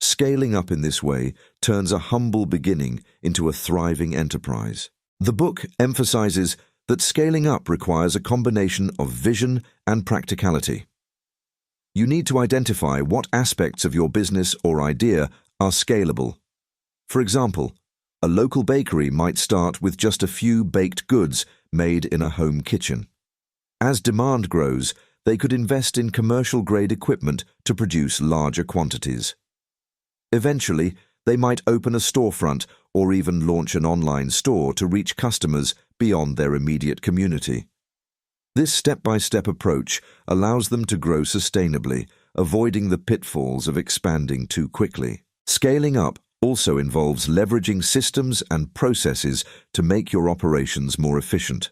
Scaling up in this way turns a humble beginning into a thriving enterprise. The book emphasizes that scaling up requires a combination of vision and practicality. You need to identify what aspects of your business or idea are scalable. For example, a local bakery might start with just a few baked goods made in a home kitchen. As demand grows, they could invest in commercial-grade equipment to produce larger quantities. Eventually, they might open a storefront or even launch an online store to reach customers beyond their immediate community. This step-by-step approach allows them to grow sustainably, avoiding the pitfalls of expanding too quickly. Scaling up also involves leveraging systems and processes to make your operations more efficient.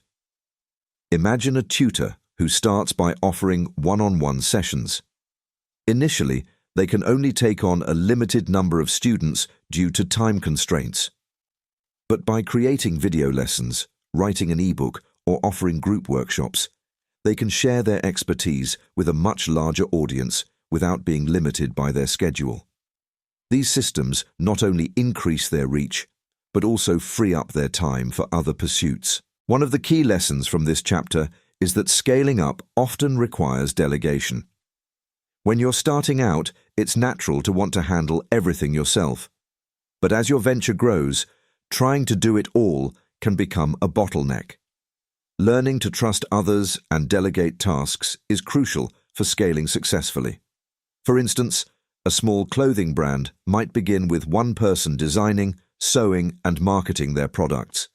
Imagine a tutor who starts by offering one-on-one sessions. Initially, they can only take on a limited number of students due to time constraints. But by creating video lessons, writing an ebook, or offering group workshops, they can share their expertise with a much larger audience without being limited by their schedule. These systems not only increase their reach, but also free up their time for other pursuits. One of the key lessons from this chapter is that scaling up often requires delegation. When you're starting out, it's natural to want to handle everything yourself. But as your venture grows, trying to do it all can become a bottleneck. Learning to trust others and delegate tasks is crucial for scaling successfully. For instance, a small clothing brand might begin with one person designing, sewing, and marketing their products.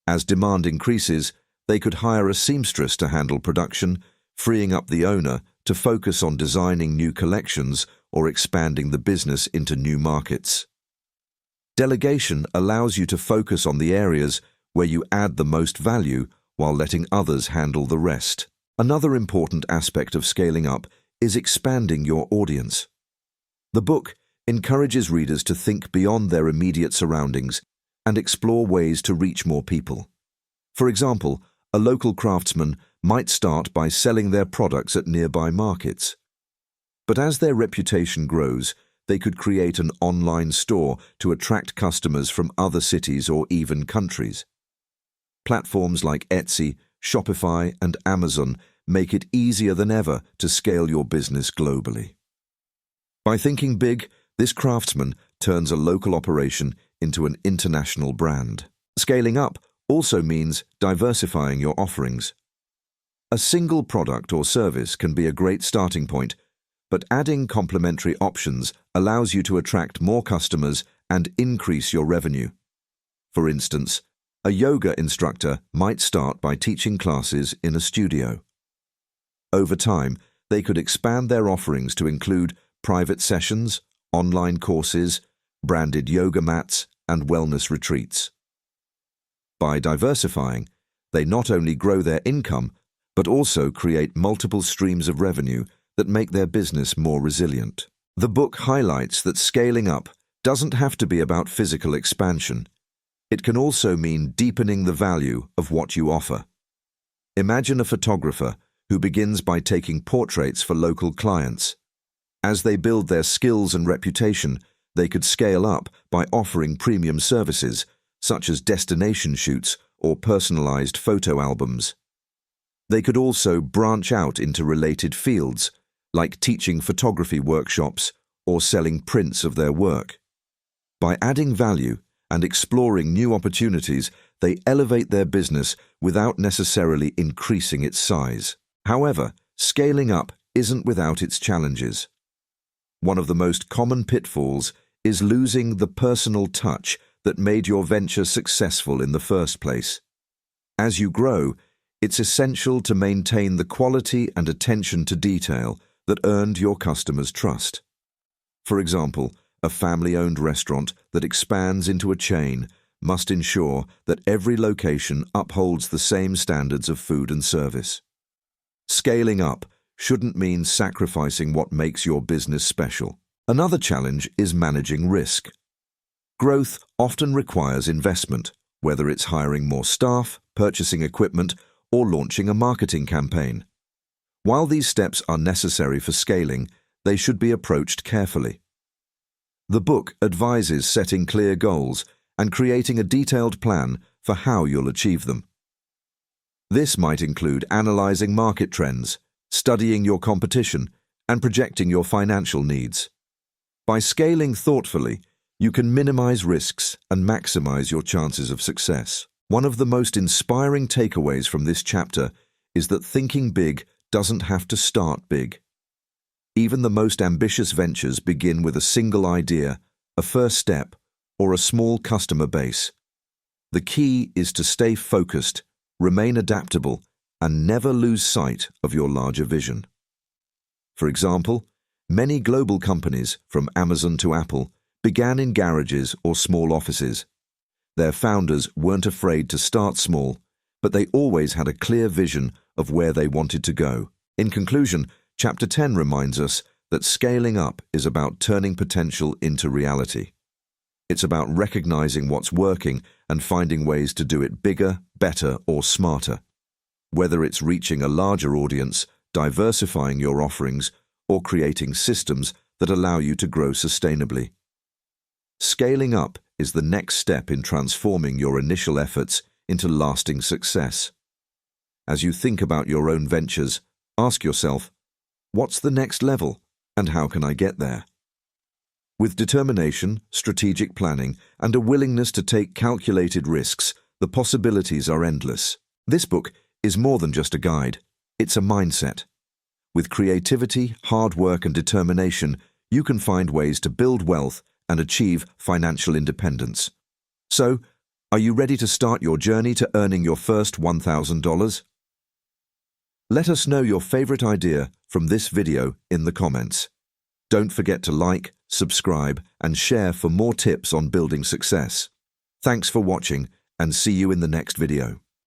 As demand increases, they could hire a seamstress to handle production, freeing up the owner to focus on designing new collections or expanding the business into new markets. Delegation allows you to focus on the areas where you add the most value while letting others handle the rest. Another important aspect of scaling up is expanding your audience. The book encourages readers to think beyond their immediate surroundings and explore ways to reach more people. For example, a local craftsman might start by selling their products at nearby markets. But as their reputation grows, they could create an online store to attract customers from other cities or even countries. Platforms like Etsy, Shopify, and Amazon make it easier than ever to scale your business globally. By thinking big, this craftsman turns a local operation into an international brand. Scaling up also means diversifying your offerings. A single product or service can be a great starting point, but adding complementary options allows you to attract more customers and increase your revenue. For instance, a yoga instructor might start by teaching classes in a studio. Over time, they could expand their offerings to include private sessions, online courses, branded yoga mats, and wellness retreats. By diversifying, they not only grow their income, but also create multiple streams of revenue that make their business more resilient. The book highlights that scaling up doesn't have to be about physical expansion. It can also mean deepening the value of what you offer. Imagine a photographer who begins by taking portraits for local clients. As they build their skills and reputation, they could scale up by offering premium services, such as destination shoots or personalized photo albums. They could also branch out into related fields, like teaching photography workshops or selling prints of their work. By adding value and exploring new opportunities, they elevate their business without necessarily increasing its size. However, scaling up isn't without its challenges. One of the most common pitfalls is losing the personal touch that made your venture successful in the first place. As you grow, it's essential to maintain the quality and attention to detail that earned your customers' trust. For example, a family-owned restaurant that expands into a chain must ensure that every location upholds the same standards of food and service. Scaling up shouldn't mean sacrificing what makes your business special. Another challenge is managing risk. Growth often requires investment, whether it's hiring more staff, purchasing equipment, or launching a marketing campaign. While these steps are necessary for scaling, they should be approached carefully. The book advises setting clear goals and creating a detailed plan for how you'll achieve them. This might include analyzing market trends, studying your competition, and projecting your financial needs. By scaling thoughtfully, you can minimize risks and maximize your chances of success. One of the most inspiring takeaways from this chapter is that thinking big doesn't have to start big. Even the most ambitious ventures begin with a single idea, a first step, or a small customer base. The key is to stay focused, remain adaptable, and never lose sight of your larger vision. For example, Many global companies, from Amazon to Apple, began in garages or small offices. Their founders weren't afraid to start small, but they always had a clear vision of where they wanted to go. In conclusion, Chapter 10 reminds us that scaling up is about turning potential into reality. It's about recognizing what's working and finding ways to do it bigger, better, or smarter. Whether it's reaching a larger audience, diversifying your offerings, or creating systems that allow you to grow sustainably. Scaling up is the next step in transforming your initial efforts into lasting success. As you think about your own ventures, ask yourself, what's the next level, and how can I get there? With determination, strategic planning, and a willingness to take calculated risks, the possibilities are endless. This book is more than just a guide. It's a mindset. With creativity, hard work, and determination, you can find ways to build wealth and achieve financial independence. So, are you ready to start your journey to earning your first $1,000? Let us know your favorite idea from this video in the comments. Don't forget to like, subscribe, and share for more tips on building success. Thanks for watching, and see you in the next video.